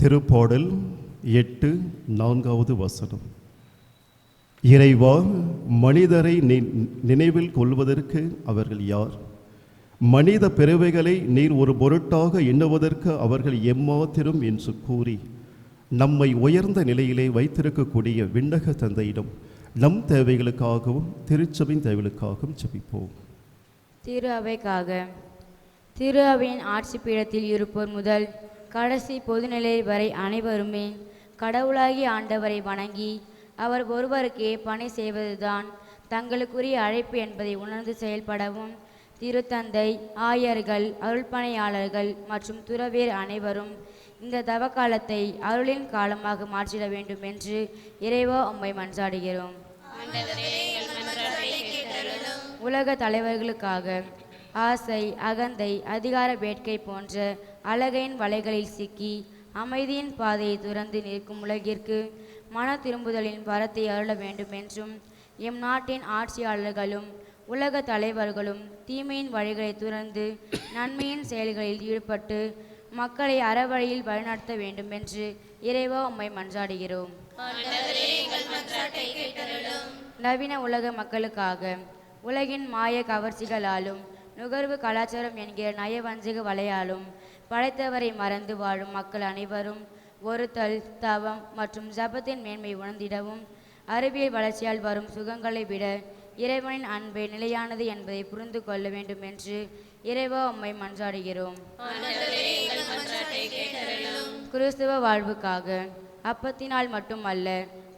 திருப்பாடல் 8:4 இறைவா, மனிதரை நினைவில் கொள்வதற்கு அவர்கள் யார்? மனித பிறவைகளை நீர் ஒரு பொருட்டாக எண்ணுவதற்கு அவர்கள் எம்மாத்திரம் என்று கூறி நம்மை உயர்ந்த நிலையிலே வைத்திருக்கக்கூடிய விண்ணக தந்தையிடம் நம் தேவைகளுக்காகவும் திருச்சபையின் தேவைகளுக்காகவும் ஜெபிப்போம். திரு அவைக்காக. திரு அவையின் ஆட்சி பீடத்தில் இருப்போர் முதல் கடைசி பொதுநிலை வரை அனைவருமே கடவுளாகிய ஆண்டவரை வணங்கி அவர் ஒருவருக்கே பணி செய்வதுதான் தங்களுக்குரிய அழைப்பு என்பதை உணர்ந்து செயல்படவும் திருத்தந்தை, ஆயர்கள், அருள்பணியாளர்கள் மற்றும் துறவியர் அனைவரும் இந்த தவக்காலத்தை அருளின் காலமாக மாற்றிட வேண்டும் என்று இறைவா உம்மை மன்றாடுகிறோம். உலக தலைவர்களுக்காக. ஆசை, அகந்தை, அதிகார வேட்கை போன்ற அழகையின் வலைகளில் சிக்கி அமைதியின் பாதையை துறந்து நிற்கும் உலகிற்கு மன திரும்புதலின் வரத்தை அருள வேண்டும் என்றும் எம் நாட்டின் ஆட்சியாளர்களும் உலக தலைவர்களும் தீமையின் வழிகளை துறந்து நன்மையின் செயல்களில் ஈடுபட்டு மக்களை அறவழியில் வழிநடத்த வேண்டும் என்று இறைவா உம்மை மன்றாடுகிறோம். நவீன உலக மக்களுக்காக. உலகின் மாய கவர்ச்சிகளாலும் நுகர்வு கலாச்சாரம் என்கிற நயவஞ்சக வலையாலும் படைத்தவரை மறந்து வாழும் மக்கள் அனைவரும் ஒருத்தல், தவம் மற்றும் ஜபத்தின் மேன்மை உணர்ந்திடவும் அறிவியல் வளர்ச்சியால் வரும் சுகங்களை விட இறைவனின் அன்பே நிலையானது என்பதை புரிந்து கொள்ள வேண்டும் என்று இறைவா உம்மை மன்றாடுகிறோம். கிறிஸ்துவ வாழ்வுக்காக. அப்பத்தினால் மட்டுமல்ல,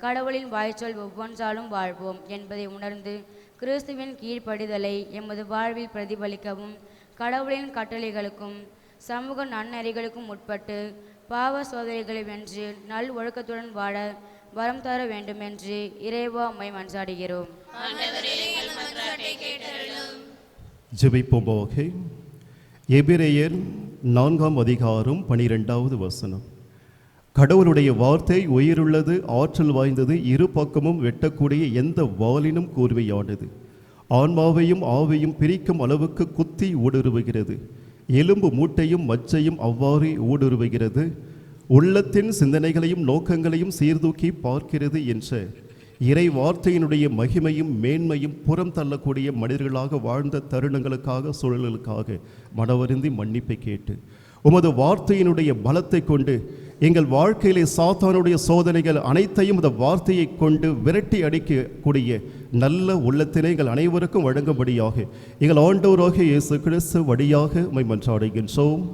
கடவுளின் வாய்ச்சொல் ஒவ்வொன்றாலும் வாழ்வோம் என்பதை உணர்ந்து கிறிஸ்துவின் கீழ்ப்படிதலை எமது வாழ்வில் பிரதிபலிக்கவும் கடவுளின் கட்டளைகளுக்கும் சமூக நன்னெறிகளுக்கும் உட்பட்டு பாவ சோதனைகளை வென்று நல் ஒழுக்கத்துடன் வாழ வரம் தர வேண்டும் என்று இறைவா உம்மை மன்றாடுகிறோம். ஜெபிப்போமாக. எபிரேயர் 4:12 கடவுளுடைய வார்த்தை உயிருள்ளது, ஆற்றல் வாய்ந்தது, இரு பக்கமும் வெட்டக்கூடிய எந்த வாளினும் கூர்மையானது, ஆன்மாவையும் ஆவையும் பிரிக்கும் அளவுக்கு குத்தி ஊடுருவுகிறது, எலும்பு மூட்டையும் மச்சையும் அவ்வாறே ஊடுருவுகிறது, உள்ளத்தின் சிந்தனைகளையும் நோக்கங்களையும் சீர்தூக்கி பார்க்கிறது என்ற இறை வார்த்தையினுடைய மகிமையும் மேன்மையும் புறம் தள்ளக்கூடிய மனிதர்களாக வாழ்ந்த தருணங்களுக்காக, சூழல்களுக்காக மனவருந்தி மன்னிப்பை கேட்டு உமது வார்த்தையினுடைய பலத்தை கொண்டு எங்கள் வாழ்க்கையிலே சாத்தானுடைய சோதனைகள் அனைத்தையும் இந்த வார்த்தையை கொண்டு விரட்டி அடிக்கக்கூடிய நல்ல உள்ளத்தினை எங்கள் அனைவருக்கும் வழங்கும்படியாக எங்கள் ஆண்டவராகிய இயேசு கிறிஸ்து வழியாக உம்மை மன்றாடுகின்றோம்.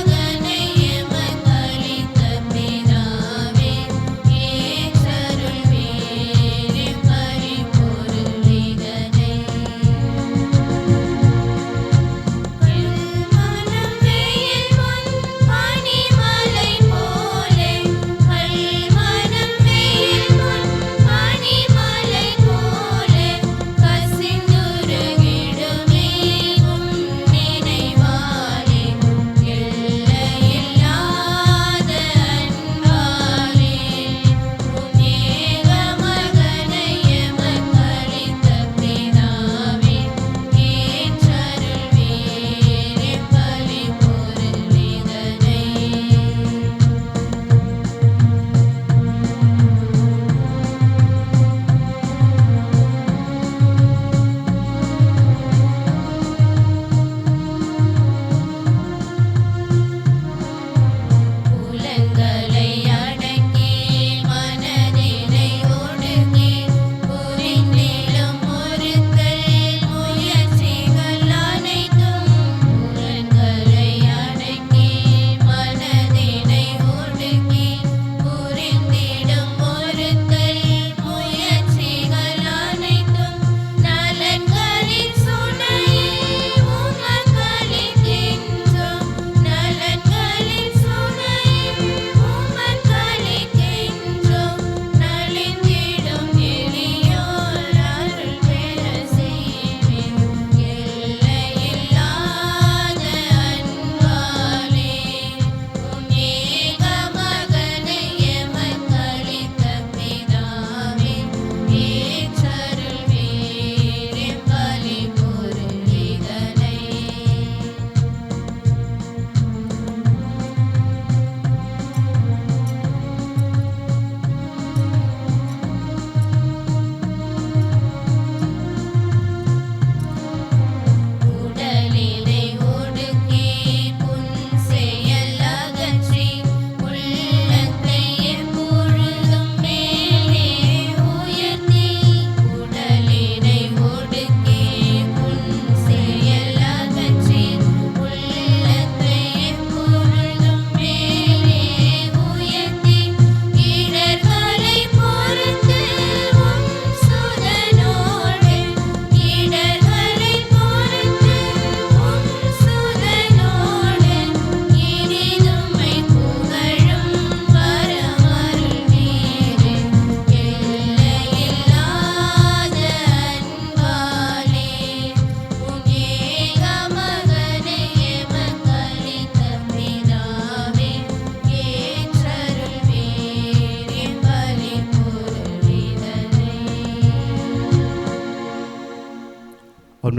மகனை எமக்களித்த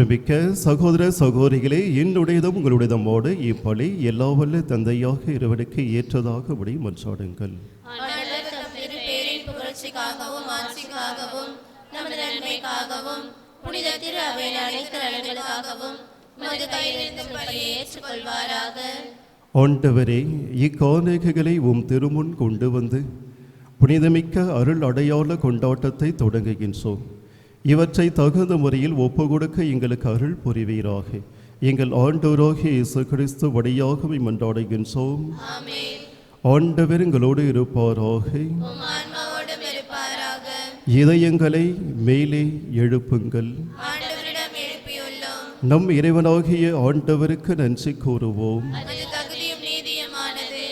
அன்புமிக்க சகோதர சகோதரிகளே, என்னுடையதும் உங்களுடையதமோடு இப்பலி எல்லா வல்ல தந்தையாக இறைவனுக்கு ஏற்றதாக உடைய மன்றாடுங்கள். ஆண்டவர் தம் திருப்பேரின் புகழ்ச்சிக்காகவும் ஆட்சிக்காகவும் நமது நன்மைக்காகவும் புனித திரு அவையின் அனைத்து நலன்களுக்காகவும் உமது கையிலிருந்து பலியை ஏற்றுக்கொள்வாராக. ஆண்டவரே, இக்காணிக்கைகளை உம் திருமுன் கொண்டு வந்து புனிதமிக்க அருள் அடையாள கொண்டாட்டத்தை தொடங்குகின்றோம். இவற்றை தகுந்த முறையில் ஒப்புக்கொடுக்க எங்களுக்கு அருள் புரிவீராக. எங்கள் ஆண்டவராகிய இயேசு கிறிஸ்து வழியாகவே மன்றாடுகின்றோம். ஆண்டவர் எங்களோடு இருப்பாராக. உம் ஆன்மாவோடும் இருப்பாராக. இதயங்களை மேலே எழுப்புங்கள். ஆண்டவரிடம் எழுப்பியுள்ளோம். நம் இறைவனாகிய ஆண்டவருக்கு நன்றி கூறுவோம். அது தகுதியும் நீதியுமானது.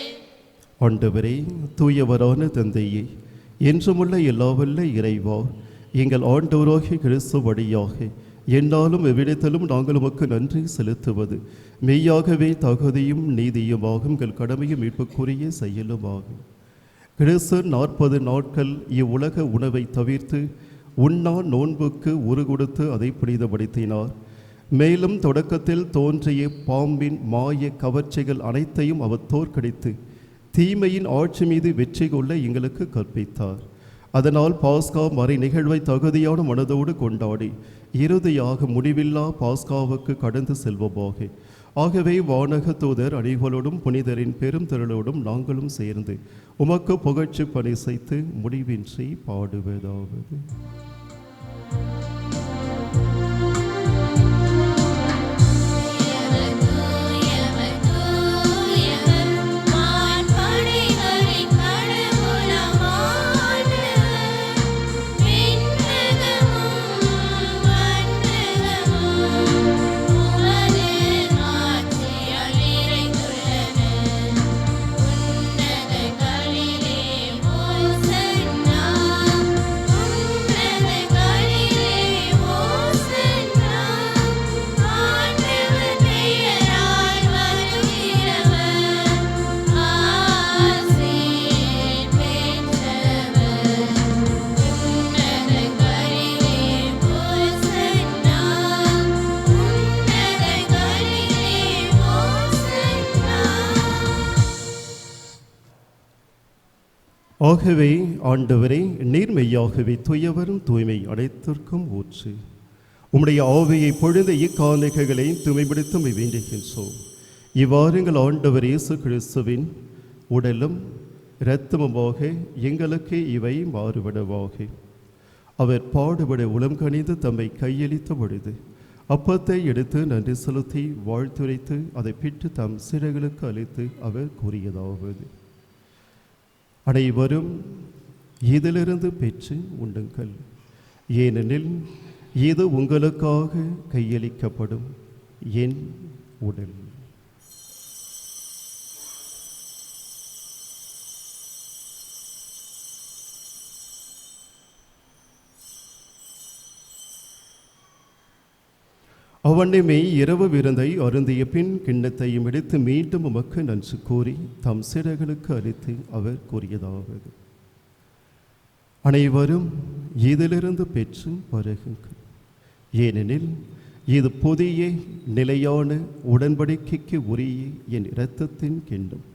ஆண்டவரே, தூயவரான தந்தையே, என்றுமுள்ள எல்லாவல்ல இறைவா, எங்கள் ஆண்டவராகிய கிறிஸ்து வழியாக என்னாலும் எவ்விடத்திலும் நாங்கள் உமக்கு நன்றி செலுத்துவது மெய்யாகவே தகுதியும் நீதியுமாகும், எங்கள் கடமையும் மீட்புக்குரிய செயலுமாகும். கிறிஸ்து 40 நாட்கள் இவ்வுலக உணவை தவிர்த்து உண்ணா நோன்புக்கு உரு கொடுத்து அதை புனிதப்படுத்தினார். மேலும் தொடக்கத்தில் தோன்றிய பாம்பின் மாய கவர்ச்சிகள் அனைத்தையும் அவர் தோற்கடித்து தீமையின் ஆட்சி மீது வெற்றி கொள்ள எங்களுக்கு கற்பித்தார். அதனால் பாஸ்கா மறை நிகழ்வை தகுதியான மனதோடு கொண்டாடி இறுதியாக முடிவில்லா பாஸ்காவுக்கு கடந்து செல்வோமாக. ஆகவே வானக தூதர் அனைவரோடும் புனிதரின் பெரும் திரளோடும் நாங்களும் சேர்ந்து உமக்கு புகழ்ச்சி பணி செய்து முடிவின்றி பாடுவதாவது. ஆகவே ஆண்டவரே, நீர் மெய்யாகவே தூயவரும் தூய்மை அனைத்திற்கும் ஊற்று. உம்முடைய ஆவியை பொழுத இக்காணிக்கைகளை தூய்மைப்படுத்த வேண்டுகின்றோம். இவ்வாறு எங்கள் ஆண்டவர் இயேசு கிறிஸ்துவின் உடலும் இரத்தமுமாக எங்களுக்கு இவை மாறுபடவாக. அவர் பாடுபட உளம் கனிந்து தம்மை கையளித்த பொழுது அப்பத்தை எடுத்து நன்றி செலுத்தி வாழ்த்துரைத்து அதை பிட்டு தம் சிறைகளுக்கு அளித்து அவர் கூறியதாவது: அனைவரும் இதிலிருந்து பெற்று உண்டுங்கள், ஏனெனில் இது உங்களுக்காக கையளிக்கப்படும் என் உடல். அவ்வண்ணமே இரவு விருந்தை அருந்திய பின் கிண்ணத்தையும் எடுத்து மீண்டும் உமக்கு நன்றி கூறி தம் சிறைகளுக்கு அளித்து அவர் கூறியதாவது: அனைவரும் இதிலிருந்து பெற்று பருகுங்கள், ஏனெனில் இது புதிய நிலையான உடன்படிக்கைக்கு உரிய என் இரத்தத்தின் கிண்ணம்.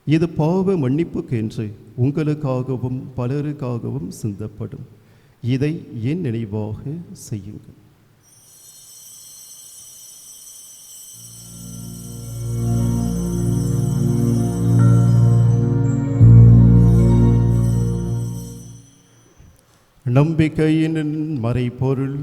இது பாவ மன்னிப்புக்கென்று உங்களுக்காகவும் பலருக்காகவும் சிந்தப்படும். இதை என் நினைவாக செய்யுங்கள். நம்பிக்கையின் மறைபொருள்.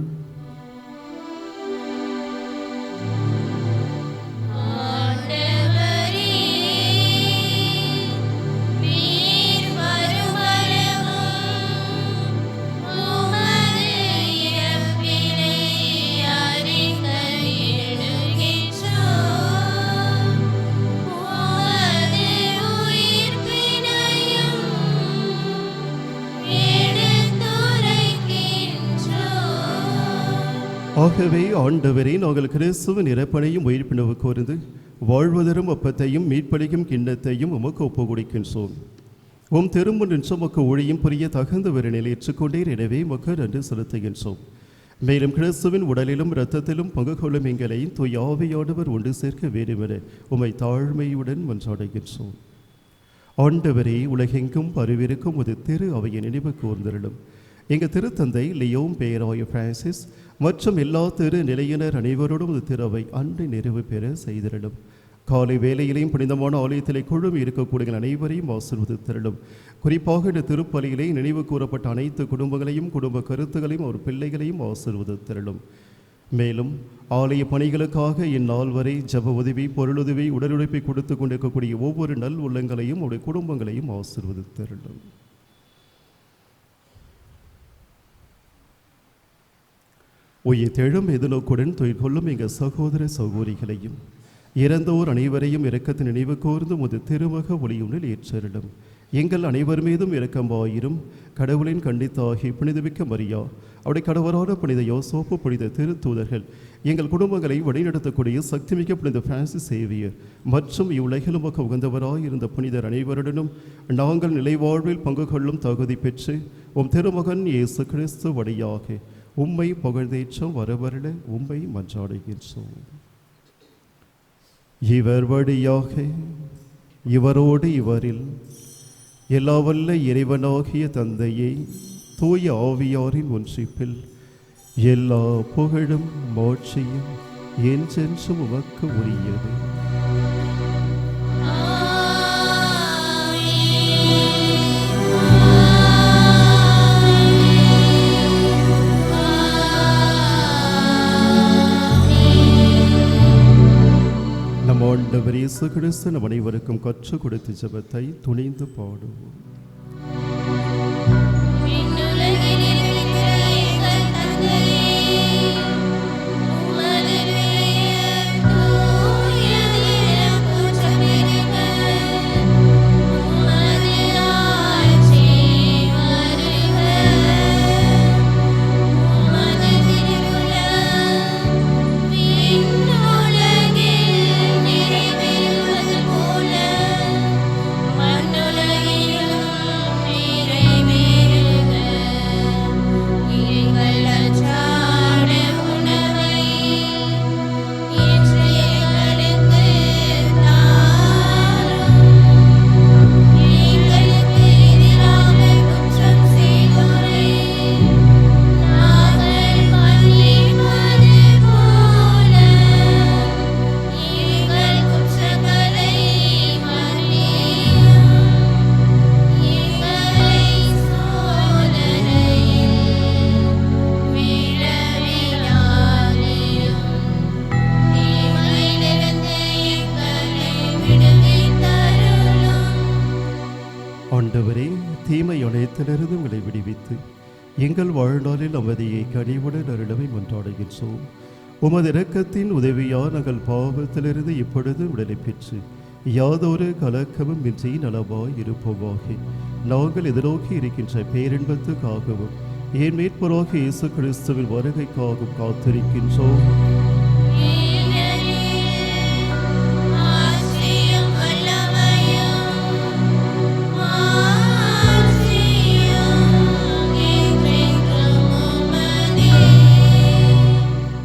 ஆகவே ஆண்டவரே, நாங்கள் கிறிஸ்துவின் இறப்பனையும் உயிர்ப்பினவு கூர்ந்து வாழ்வதரும் அப்பத்தையும் மீட்பளிக்கும் கிண்ணத்தையும் உமக்கு ஒப்புக் கொடுக்கின்றோம். உம் திரும்ப நின்று உமக்கு ஒழியும் புரிய தகுந்த விரணில் ஏற்றுக்கொண்டீர். எனவே உமக்கு நன்றி செலுத்துகின்றோம். மேலும் கிறிஸ்துவின் உடலிலும் இரத்தத்திலும் பங்கு கொள்ளும் எங்களை தூய ஆவியானவர் ஒன்று சேர்க்க வேண்டுமென உம்மை தாழ்மையுடன் மன்றாடுகின்றோம். ஆண்டவரே, உலகெங்கும் பரவிருக்கும் ஒரு திரு அவையை நினைவு கூர்ந்தருளும். எங்கள் திருத்தந்தை லியோம் பேராய பிரான்சிஸ் மற்றும் எல்லா திரு நிலையினர் அனைவரோடும் ஒரு திரு அவை அன்று நிறைவு பெற செய்திருளும். காலை வேளையிலையும் புனிதமான ஆலயத்திலே குழுமி இருக்கக்கூடிய அனைவரையும் ஆசீர்வதித்திருளும். குறிப்பாக இந்த திருப்பலியிலே நினைவு கூறப்பட்ட அனைத்து குடும்பங்களையும் குடும்ப கருத்துகளையும் ஒரு பிள்ளைகளையும் ஆசீர்வதித்திருளும். மேலும் ஆலய பணிகளுக்காக இந்நாள் வரை ஜப உதவி, பொருளுதவி, உடலுழைப்பை கொடுத்து கொண்டிருக்கக்கூடிய ஒவ்வொரு நல் உள்ளங்களையும் அவருடைய குடும்பங்களையும் ஆசீர்வதித்திருளும். உயிர் தெழும் எதிர்நோக்குடன் தொழில் கொள்ளும் எங்கள் சகோதர சகோதரிகளையும் இறந்தோர் அனைவரையும் இரக்கத்தின் நினைவு கூர்ந்து முது திருமக ஒளியுனில் ஏற்றருளும். எங்கள் அனைவர் மீதும் இரக்கமாயிரும். கடவுளின் கண்டித்தாகி புனிதமிக்க மரியா, அவருடைய கணவரான புனித யோசோப்பு, புனித திருத்தூதர்கள், எங்கள் குடும்பங்களை வழிநடத்தக்கூடிய சக்திமிக்க புனித பிரான்சிஸ் சேவியர் மற்றும் இவ்வுலகிலும் உகந்தவராய் இருந்த புனிதர் அனைவருடனும் நாங்கள் நிலைவாழ்வில் பங்கு கொள்ளும் தகுதி பெற்று உம் திருமகன் இயேசு கிறிஸ்து வழியாக உம்மை புகழ்ந்தேற்றம் வரவருள உம்மை மன்றாடுகின்றோம். இவர் வழியாக இவரோடு இவரில் எல்லா வல்ல இறைவனாகிய தந்தையை தூய ஆவியாரின் ஒன்றிப்பில் எல்லா புகழும் மாட்சியும் என்றென்றும் உமக்கு உரியது. நம் ஆண்டவர் இயேசு கிறிஸ்து நம் அனைவருக்கும் கற்றுக் கொடுத்த ஜெபத்தை துணிந்து பாடுவோம். ஆண்டவரே, தீமை அனைத்திலிருந்து உங்களை விடுவித்து எங்கள் வாழ்நாளில் அமைதியை கனிவுடன் அருளவை மன்றாடுகின்றோம். உமது இரக்கத்தின் உதவியால் நாங்கள் பாவத்திலிருந்து இப்பொழுது விடுதலை பெற்று யாதொரு கலக்கமும் இன்றி நலமாய் இருப்போமாக. நாங்கள் எதிர்நோக்கி இருக்கின்ற பேரின்பத்துக்காகவும் என் மீட்பராக இயேசு கிறிஸ்துவின் வருகைக்காகவும் காத்திருக்கின்றோம்.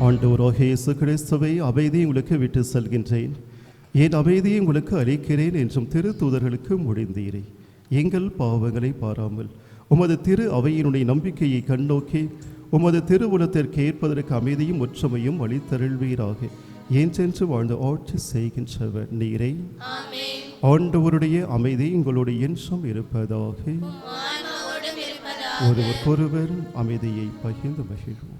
ஆண்டவராக இயேசு கிறிஸ்துவை அமைதியை உங்களுக்கு விட்டு செல்கின்றேன், என் அமைதியை உங்களுக்கு அளிக்கிறேன் என்றும் திருத்தூதர்களுக்கு மொழிந்தீரே. எங்கள் பாவங்களை பாராமல் உமது திரு அவையினுடைய நம்பிக்கையை கண்ணோக்கி உமது திருவுலத்திற்கு ஏற்பதற்கு அமைதியும் ஒற்றுமையும் அளித்தருள்வீராக. என்றென்று வாழ்ந்து ஆட்சி செய்கின்றவர் நீரே. ஆண்டவருடைய அமைதி உங்களுடைய என்றும் இருப்பதாக. ஒருவருக்கொருவர் அமைதியை பகிர்ந்து மகிழ்வோம்.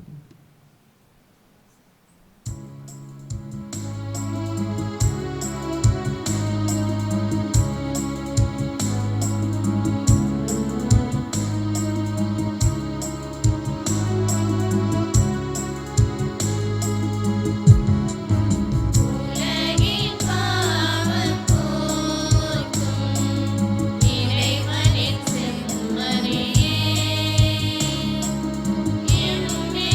இறைவனின் செம்மறியே, எம்மே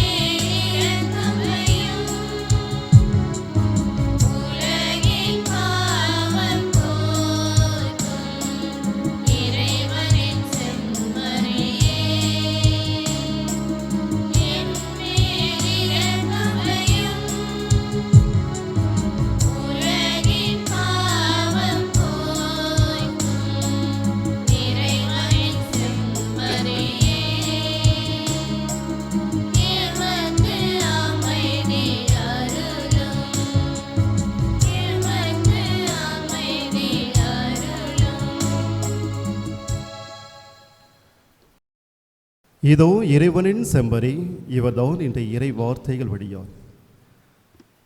இதோ இறைவனின் செம்பரி, இவர்தான் இந்த இறை வார்த்தைகள் வழியார்.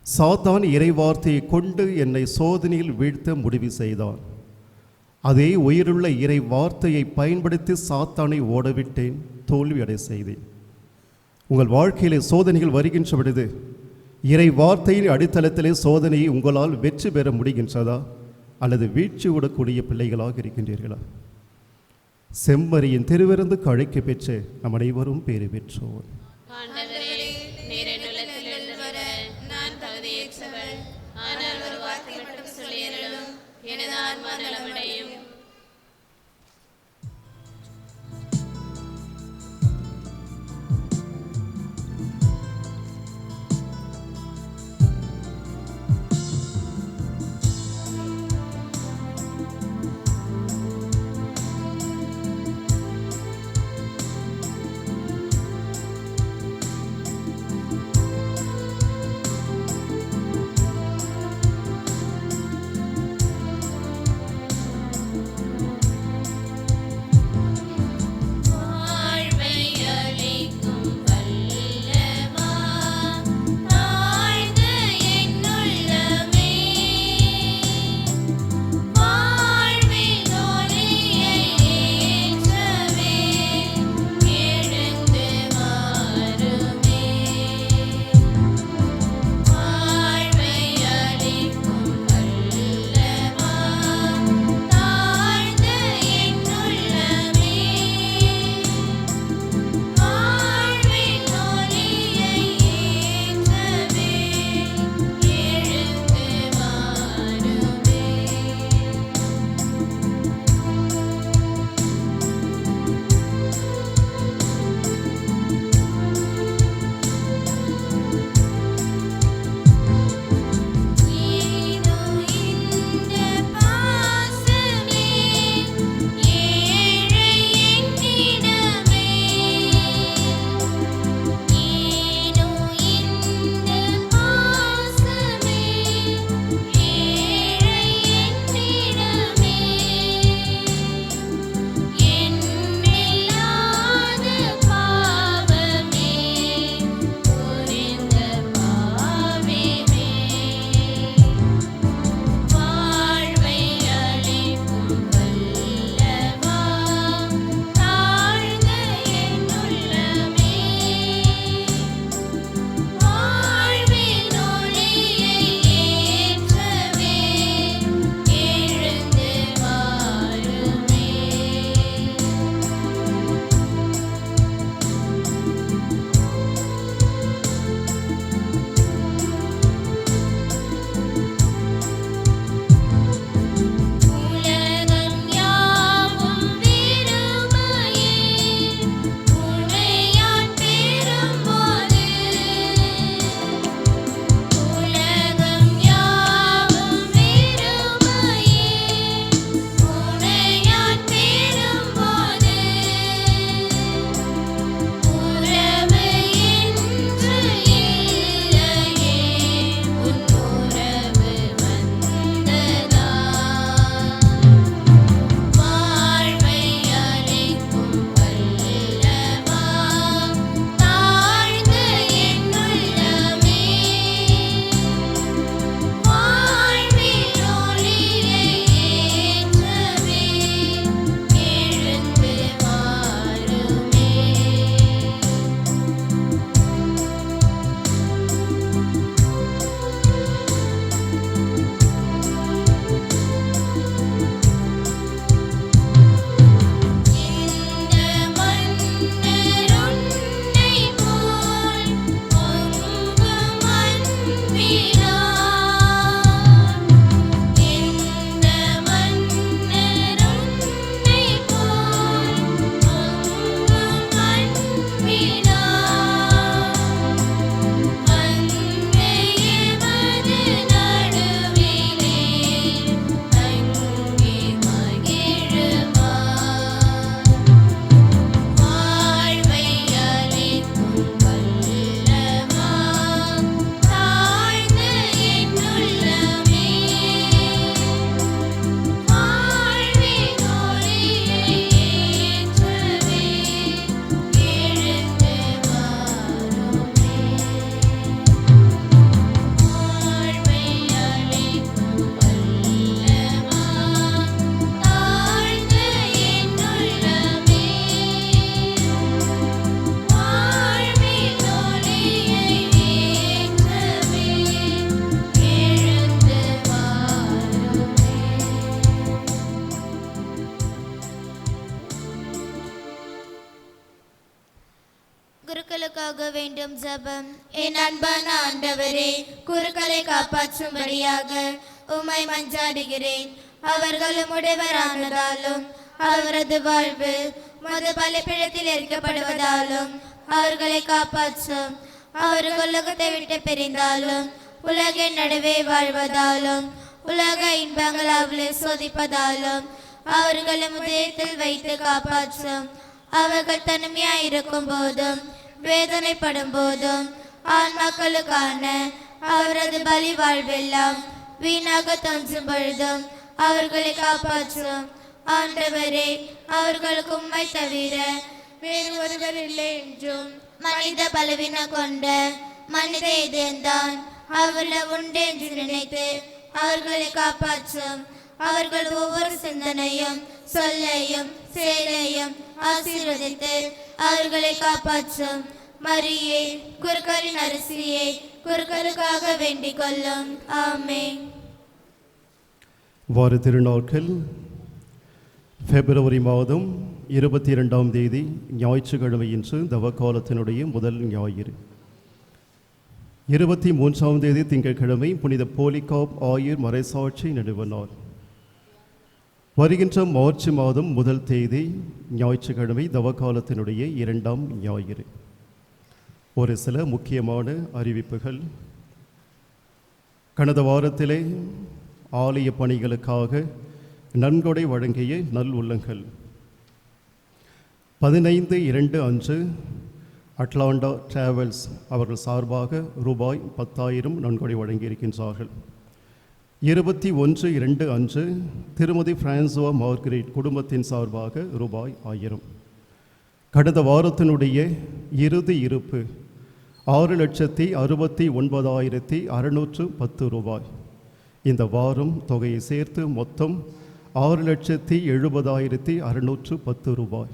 சாத்தான் இறை வார்த்தையை கொண்டு என்னை சோதனையில் வீழ்த்த முடிவு செய்தான். அதே உயிருள்ள இறை வார்த்தையை பயன்படுத்தி சாத்தானை ஓடவிட்டேன், தோல்வியடை செய்தேன். உங்கள் வாழ்க்கையிலே சோதனைகள் வருகின்ற பொழுது இறை வார்த்தையின் அடித்தளத்திலே சோதனையை உங்களால் வெற்றி பெற முடிகின்றதா, அல்லது வீழ்ச்சி விடக்கூடிய பிள்ளைகளாக இருக்கின்றீர்களா? செம்மறியின் திருவிருந்துக்கு அழைக்க பெற்று நம் அனைவரும் பேறு பெற்றோர். ஆண்டவரே, நீர் என் உள்ளத்திலிருந்து வர நான் தகுதியற்றவள். ஆனால் ஒரு வார்த்தை மட்டும் சொல்லியருளும், எனது ஆன்மா நலமடையும். வேண்டும் ஜெபம். என் அன்பான ஆண்டவரே, குருக்களை காப்பாற்றும்படியாக உம்மை மன்றாடுகிறேன். அவர்கள் உடையவரானதாலும் அவரது வாழ்வு மது பலிபீடத்தில் எரிக்கப்படுவதாலும் அவர்களை காப்பாற்றும். அவர்கள் உலகத்தை விட்டு பிரிந்தாலும் உலகின் நடுவே வாழ்வதாலும் உலக இன்பங்கள் அவளை சோதிப்பதாலும் அவர்களை உதயத்தில் வைத்து காப்பாற்றும். அவர்கள் தனிமையாயிருக்கும் போதும் வேதனைப்படும் போதும் ஆன்மாக்களுக்கான அவரது பலி வாழ்வெல்லாம் வீணாக தோன்றும் பொழுதும் அவர்களை காப்பாற்றும். ஆண்டவரே, அவர்களுக்கு உம்மை தவிர வேறு ஒருவர் இல்லை என்றும் மனித பலவீனம் கொண்ட மனித இதயம்தான் அவர்களை உண்டு என்று நினைத்து அவர்களை காப்பாற்றும். அவர்கள் ஒவ்வொரு சிந்தனையும் சொல்லையும் செயலையும் ஆசீர்வதித்து அவர்களை காப்பாற்றும். மரியே, குருக்களின் அரசியை குருக்களுக்காக வேண்டிக் கொள்ளும். ஆமென். வார திருநாட்கள் பிப்ரவரி மாதம் 22ஆம் தேதி ஞாயிற்றுக்கிழமை இன்று தவக்காலத்தினுடைய முதல் ஞாயிறு. 23ஆம் தேதி திங்கட்கிழமை புனித போலிகாப் ஆயர் மறைசாட்சி நடுவு நாள். வருகின்ற மார்ச் மாதம் முதல் தேதி ஞாயிற்றுக்கிழமை தவக்காலத்தினுடைய 2ஆம் ஞாயிறு. ஒரு சில முக்கியமான அறிவிப்புகள். கடந்த வாரத்திலே ஆலய பணிகளுக்காக நன்கொடை வழங்கிய நல் உள்ளங்கள் 15/2 அன்று அட்லாண்டா டிராவல்ஸ் அவர்கள் சார்பாக ரூபாய் 10,000 நன்கொடை வழங்கியிருக்கின்றார்கள். 21/2 அன்று திருமதி பிரான்சுவா மார்கரெட் குடும்பத்தின் சார்பாக ரூபாய் 1000. கடந்த வாரத்தினுடைய இறுதி இருப்பு 6,69,610 ரூபாய். இந்த வாரம் தொகையை சேர்த்து மொத்தம் 6,70,610 ரூபாய்.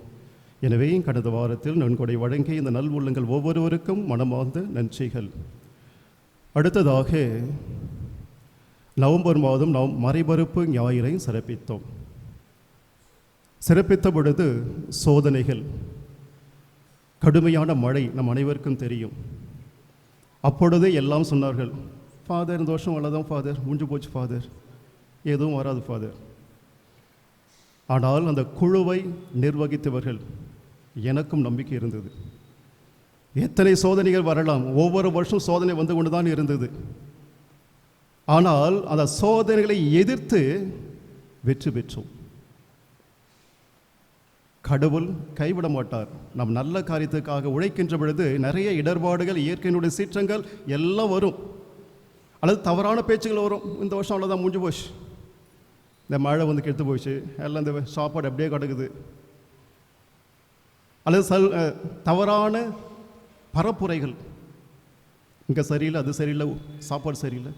எனவே கடந்த வாரத்தில் நன்கொடை வழங்கிய இந்த நல் உள்ளங்கள் ஒவ்வொருவருக்கும் மனமார்ந்த நன்றிகள். அடுத்ததாக நவம்பர் மாதம் நாம் மறைபரப்பு ஞாயிறை சிறப்பித்த பொழுது சோதனைகள், கடுமையான மழை நம் அனைவருக்கும் தெரியும். அப்பொழுதே எல்லாம் சொன்னார்கள், ஃபாதர் இந்த வருஷம் அவ்வளோதான் ஃபாதர், முடிஞ்சு போச்சு ஃபாதர், எதுவும் வராது ஃபாதர். ஆனால் அந்த குழுவை நிர்வகித்தவர்கள், எனக்கும் நம்பிக்கை இருந்தது. எத்தனை சோதனைகள் வரலாம், ஒவ்வொரு வருஷம் சோதனை வந்து கொண்டு தான் இருந்தது. ஆனால் அந்த சோதனைகளை எதிர்த்து வெற்றி பெற்றோம். கடவுள் கைவிட மாட்டார். நம் நல்ல காரியத்துக்காக உழைக்கின்ற பொழுது நிறைய இடர்பாடுகள், இயற்கையினுடைய சீற்றங்கள் எல்லாம் வரும், அல்லது தவறான பேச்சுகள் வரும். இந்த வருஷம் அவ்வளோதான், முடிஞ்சு போச்சு, இந்த மழை வந்து கெடுத்து போயிடுச்சு, எல்லாம் இந்த சாப்பாடு அப்படியே கிடக்குது, அல்லது தவறான பரப்புரைகள், இங்கே சரியில்லை, அது சரியில்லை, சாப்பாடு சரியில்லை.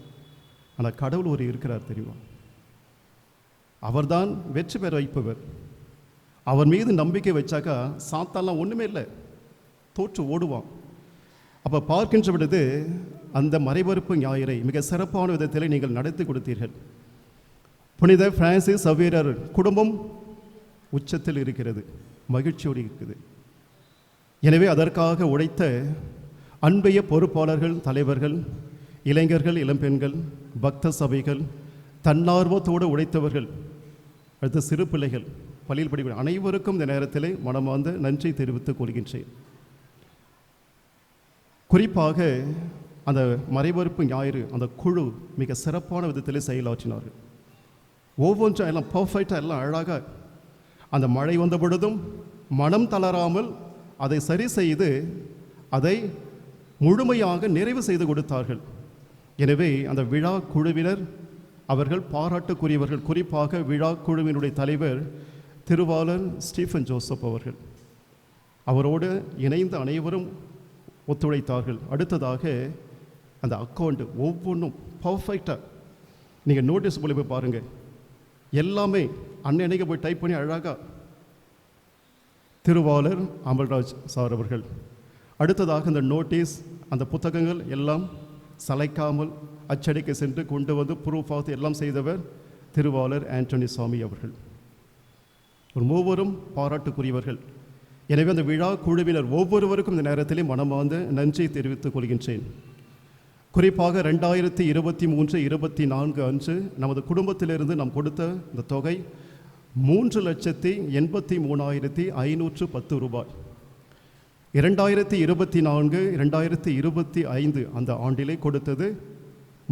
ஆனால் கடவுள் ஒரு இருக்கிறார் தெரியுமா, அவர்தான் வெற்றி பெற வைப்பவர். அவர் மீது நம்பிக்கை வச்சாக்கா சாத்தாலாம் ஒன்றுமே இல்லை, தோற்று ஓடுவான். அப்போ பார்க்கின்ற பொழுது அந்த மறைபரப்பு ஞாயிறை மிக சிறப்பான விதத்தில் நீங்கள் நடத்தி கொடுத்தீர்கள். புனித பிரான்சிஸ் சவேரர் குடும்பம் உச்சத்தில் இருக்கிறது, மகிழ்ச்சியோடு இருக்குது. எனவே அதற்காக உழைத்த அன்பைய பொறுப்பாளர்கள், தலைவர்கள், இளைஞர்கள், இளம்பெண்கள், பக்த சபைகள், தன்னார்வத்தோடு உழைத்தவர்கள், அடுத்த சிறு பிள்ளைகள், பள்ளியில் படிக்கிற அனைவருக்கும் இந்த நேரத்தில் மனமார்ந்த நன்றி தெரிவித்துக் கொள்கின்றேன். குறிப்பாக அந்த மறைபரப்பு ஞாயிறு அந்த குழு மிக சிறப்பான விதத்தில் செயலாற்றினார்கள். ஒவ்வொன்றும் எல்லாம் பர்ஃபெக்டாக, எல்லாம் அழகாக, அந்த மழை வந்த பொழுதும் மனம் தளராமல் அதை சரி செய்து அதை முழுமையாக நிறைவு செய்து கொடுத்தார்கள். எனவே அந்த விழா குழுவினர் அவர்கள் பாராட்டுக்குரியவர்கள். குறிப்பாக விழா குழுவினுடைய தலைவர் திருவாளர் ஸ்டீஃபன் ஜோசப் அவர்கள், அவரோடு இணைந்து அனைவரும் ஒத்துழைத்தார்கள். அடுத்ததாக அந்த அக்கௌண்ட் ஒவ்வொன்றும் பர்ஃபெக்டாக, நீங்கள் நோட்டீஸ் போல போய் பாருங்கள், எல்லாமே அன்னைக்கு போய் டைப் பண்ணி அழகாக திருவாளர் அமல்ராஜ் சார் அவர்கள். அடுத்ததாக அந்த நோட்டீஸ், அந்த புத்தகங்கள் எல்லாம் சளைக்காமல் அச்சடிக்க சென்று கொண்டு வந்து ப்ரூஃப் ஆஃப் எல்லாம் செய்தவர் திருவாளர் ஆண்டனி சாமி அவர்கள். ஒரு மூவரும் பாராட்டுக்குரியவர்கள். எனவே அந்த விழா குழுவினர் ஒவ்வொருவருக்கும் இந்த நேரத்திலே மனமார்ந்த நன்றியை தெரிவித்துக் கொள்கின்றேன். குறிப்பாக 2023-24 அன்று நமது குடும்பத்திலிருந்து நாம் கொடுத்த இந்த தொகை 3,83,510 ரூபாய். 2024-2025 அந்த ஆண்டிலே கொடுத்தது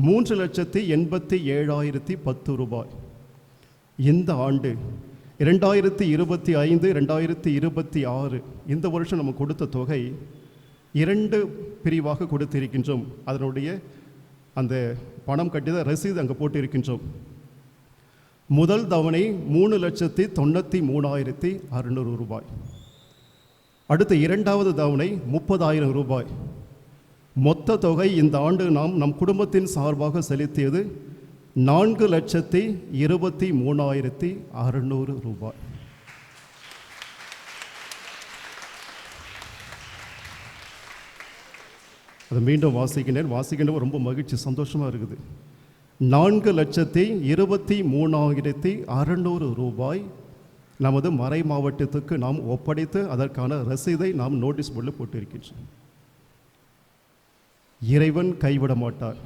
3,87,010 ரூபாய். இந்த ஆண்டு 2025-2026 இந்த வருஷம் நம்ம கொடுத்த தொகை 2 பிரிவாக கொடுத்திருக்கின்றோம். அதனுடைய அந்த பணம் கட்டித ரசீது அங்கே போட்டு இருக்கின்றோம். முதல் தவணை 3,93,600 ரூபாய். அடுத்த 2வது தவணை 30,000 ரூபாய். மொத்த தொகை இந்த ஆண்டு நம் குடும்பத்தின் சார்பாக செலுத்தியது 4,23,600 ரூபாய். அதை மீண்டும் வாசிக்கின்ற ரொம்ப மகிழ்ச்சி, சந்தோஷமாக இருக்குது. 4,23,600 ரூபாய் நமது மறை மாவட்டத்துக்கு நாம் ஒப்படைத்து அதற்கான ரசீதை நாம் நோட்டீஸ் போர்டில் போட்டிருக்கின்றோம். இறைவன் கைவிட மாட்டார்.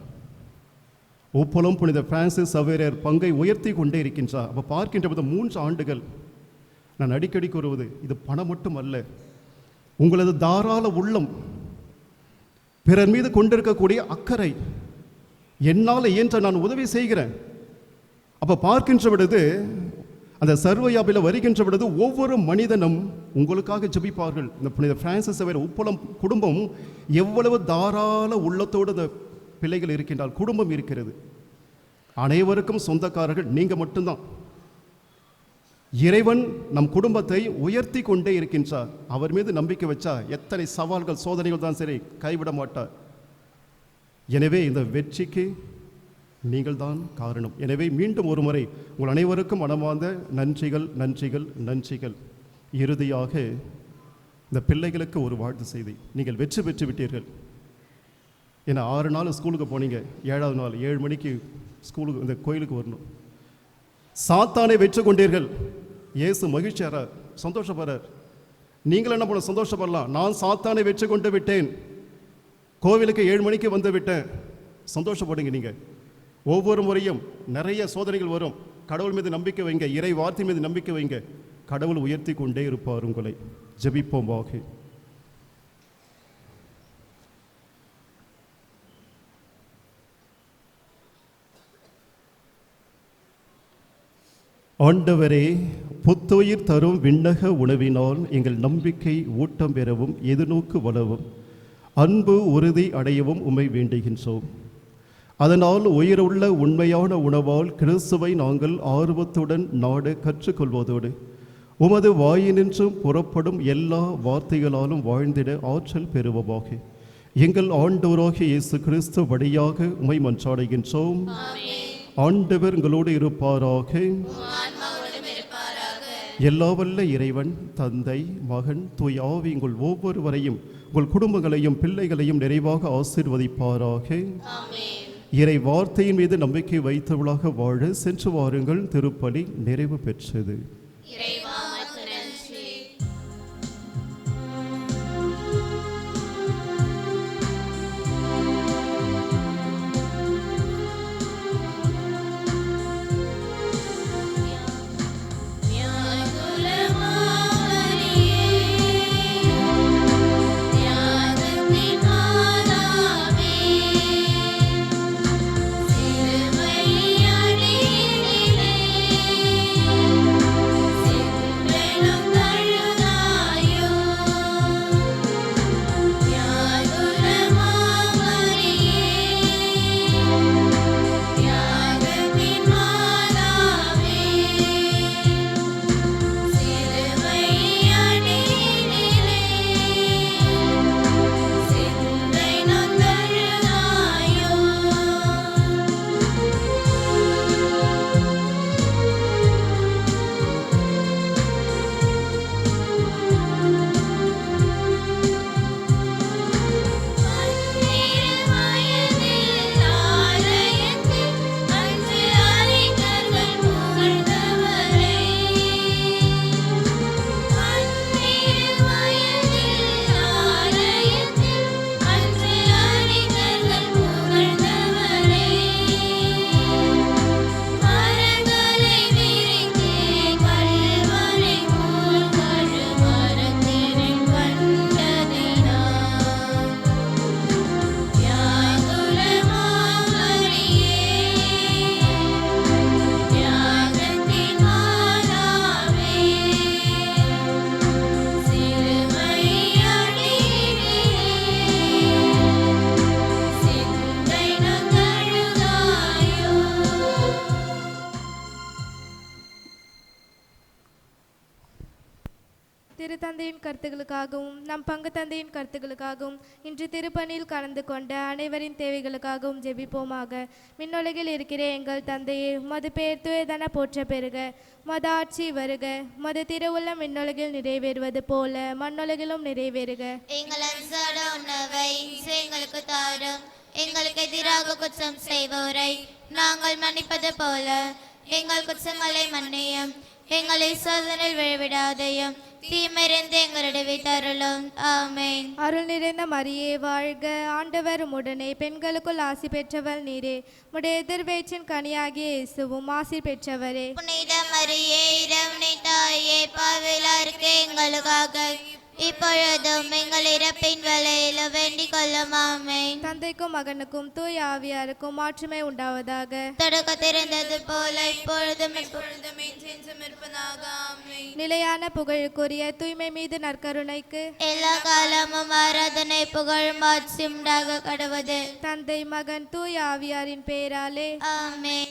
உப்பளம் புனித பிரான்சிஸ் சவேரியர் பங்கை உயர்த்தி கொண்டே இருக்கின்றார். அப்போ பார்க்கின்ற 3 ஆண்டுகள் நான் அடிக்கடி கூறுவது, இது பணம் மட்டும் அல்ல, உங்களது தாராள உள்ளம், பிறர் மீது கொண்டிருக்கக்கூடிய அக்கறை, என்னால் இயன்ற நான் உதவி செய்கிறேன். அப்போ பார்க்கின்ற பொழுது, அந்த சர்வயாபில் வருகின்ற பொழுது ஒவ்வொரு மனிதனும் உங்களுக்காக ஜெபிப்பார்கள். இந்த புனித பிரான்சிஸ் சவேரியர் உப்பளம் குடும்பம் எவ்வளவு தாராள உள்ளத்தோடு இந்த பிள்ளைகள் இருக்கின்றால், குடும்பம் இருக்கிறது. அனைவருக்கும் சொந்தக்காரர்கள் நீங்கள் மட்டும்தான். இறைவன் நம் குடும்பத்தை உயர்த்தி கொண்டே இருக்கின்றார். அவர் மீது நம்பிக்கை வச்சா எத்தனை சவால்கள் சோதனைகள் தான் சரி, கைவிட மாட்டார். எனவே இந்த வெற்றிக்கு நீங்கள் தான் காரணம். எனவே மீண்டும் ஒரு முறை உங்கள் அனைவருக்கும் மனமார்ந்த நன்றிகள் நன்றிகள் நன்றிகள். இறுதியாக இந்த பிள்ளைகளுக்கு ஒரு வாழ்த்து செய்தி. நீங்கள் வெற்றி பெற்று விட்டீர்கள். ஏன்னா 6 நாள் ஸ்கூலுக்கு போனீங்க, 7வது நாள் 7 மணிக்கு ஸ்கூலுக்கு இந்த கோயிலுக்கு வரணும். சாத்தானை வெற்றி கொண்டீர்கள். இயேசு மகிழ்ச்சியாரார், சந்தோஷப்படுறார். நீங்கள் என்ன பண்ண சந்தோஷப்படலாம். நான் சாத்தானை வெற்றி கொண்டு விட்டேன், கோவிலுக்கு 7 மணிக்கு வந்து விட்டேன். சந்தோஷப்படுங்க. நீங்கள் ஒவ்வொரு முறையும் நிறைய சோதனைகள் வரும். கடவுள் மீது நம்பிக்கை வைங்க, இறை வார்த்தை மீது நம்பிக்கை வைங்க. கடவுள் உயர்த்தி கொண்டே இருப்பார் உங்களை. ஜெபிப்போமாக. ஆண்டவரே, புத்துயிர் தரும் விண்ணக உணவினால் எங்கள் நம்பிக்கை ஊட்டம் பெறவும் எதிர்நோக்கு வளவும் அன்பு உறுதி அடையவும் உம்மை வேண்டுகின்றோம். அதனால் உயிருள்ள உண்மையான உணவால் கிறிஸ்துவை நாங்கள் ஆர்வத்துடன் நாட கற்றுக்கொள்வதோடு உமது வாயினின்றும் புறப்படும் எல்லா வார்த்தைகளாலும் வாழ்ந்திட ஆற்றல் பெறுவோமாக. எங்கள் ஆண்டவராகிய இயேசு கிறிஸ்து வழியாக உம்மை மன்றாடுகின்றோம். ஆண்டவர் உங்களோடு இருப்பாராக. எல்லா வல்ல இறைவன் தந்தை, மகன், தூய ஆவி உங்கள் ஒவ்வொருவரையும் உங்கள் குடும்பங்களையும் பிள்ளைகளையும் நிறைவாக ஆசீர்வதிப்பாராக. இறை வார்த்தையின் மீது நம்பிக்கை வைத்தவர்களாக வாழ சென்று வாருங்கள். திருப்பலி நிறைவு பெற்றது. தந்தையின் கருத்துக்களுக்காகவும் நம் பங்கு தந்தையின் கருத்துக்களுக்காகவும் இன்று திருப்பணியில் கலந்து கொண்ட அனைவரின் தேவைகளுக்காகவும் ஜெபிப்போமாக. விண்ணுலகில் இருக்கிற எங்கள் தந்தையே, உமது பெயர் தூயதென போற்ற பெறுக. உமது ஆட்சி வருக. உமது திருவுள்ளம் விண்ணுலகில் நிறைவேறுவது போல மண்ணுலகிலும் நிறைவேறுக. எங்கள் அன்றாட உணவை இன்று எங்களுக்கு தாரும். எங்களுக்கு எதிராக குற்றம் செய்வோரை நாங்கள் மன்னிப்பது போல எங்கள் குற்றங்களை மன்னியும். எங்களை சோதனையில் விழவிடாதையும் தீமையிலிருந்து எங்களிடவே தருளும். ஆமென். அருள் நிறைந்த மரியே வாழ்க. ஆண்டவர் உம்முடனே பெண்களுக்குள் ஆசி பெற்றவள் நீரே. உம்முடைய எதிர்வேற்றின் கனியாகிய இயேசுவும் ஆசி பெற்றவரே. புனித மரியே, இறைவனின் தாயே, பாவிலாருக்கு எங்களுக்காக இப்பொழுதும் எங்கள் இறப்பின் வேளையில வேண்டிக் கொள்ளும். ஆமென். தந்தைக்கும் மகனுக்கும் தூய ஆவியாருக்கும் மாற்றுமை உண்டாவதாக. தொடக்கத்திருந்தது போல இப்பொழுதும் எப்பொழுதும் என்றென்றும் இருப்பதாக. ஆமென். நிலையான புகழுக்குரிய தூய்மை மீது நற்கருணைக்கு எல்லா காலமும் ஆராதனை புகழும் ஆட்சி உண்டாக கடவுது. தந்தை மகன் தூய ஆவியாரின் பெயராலே ஆமென்.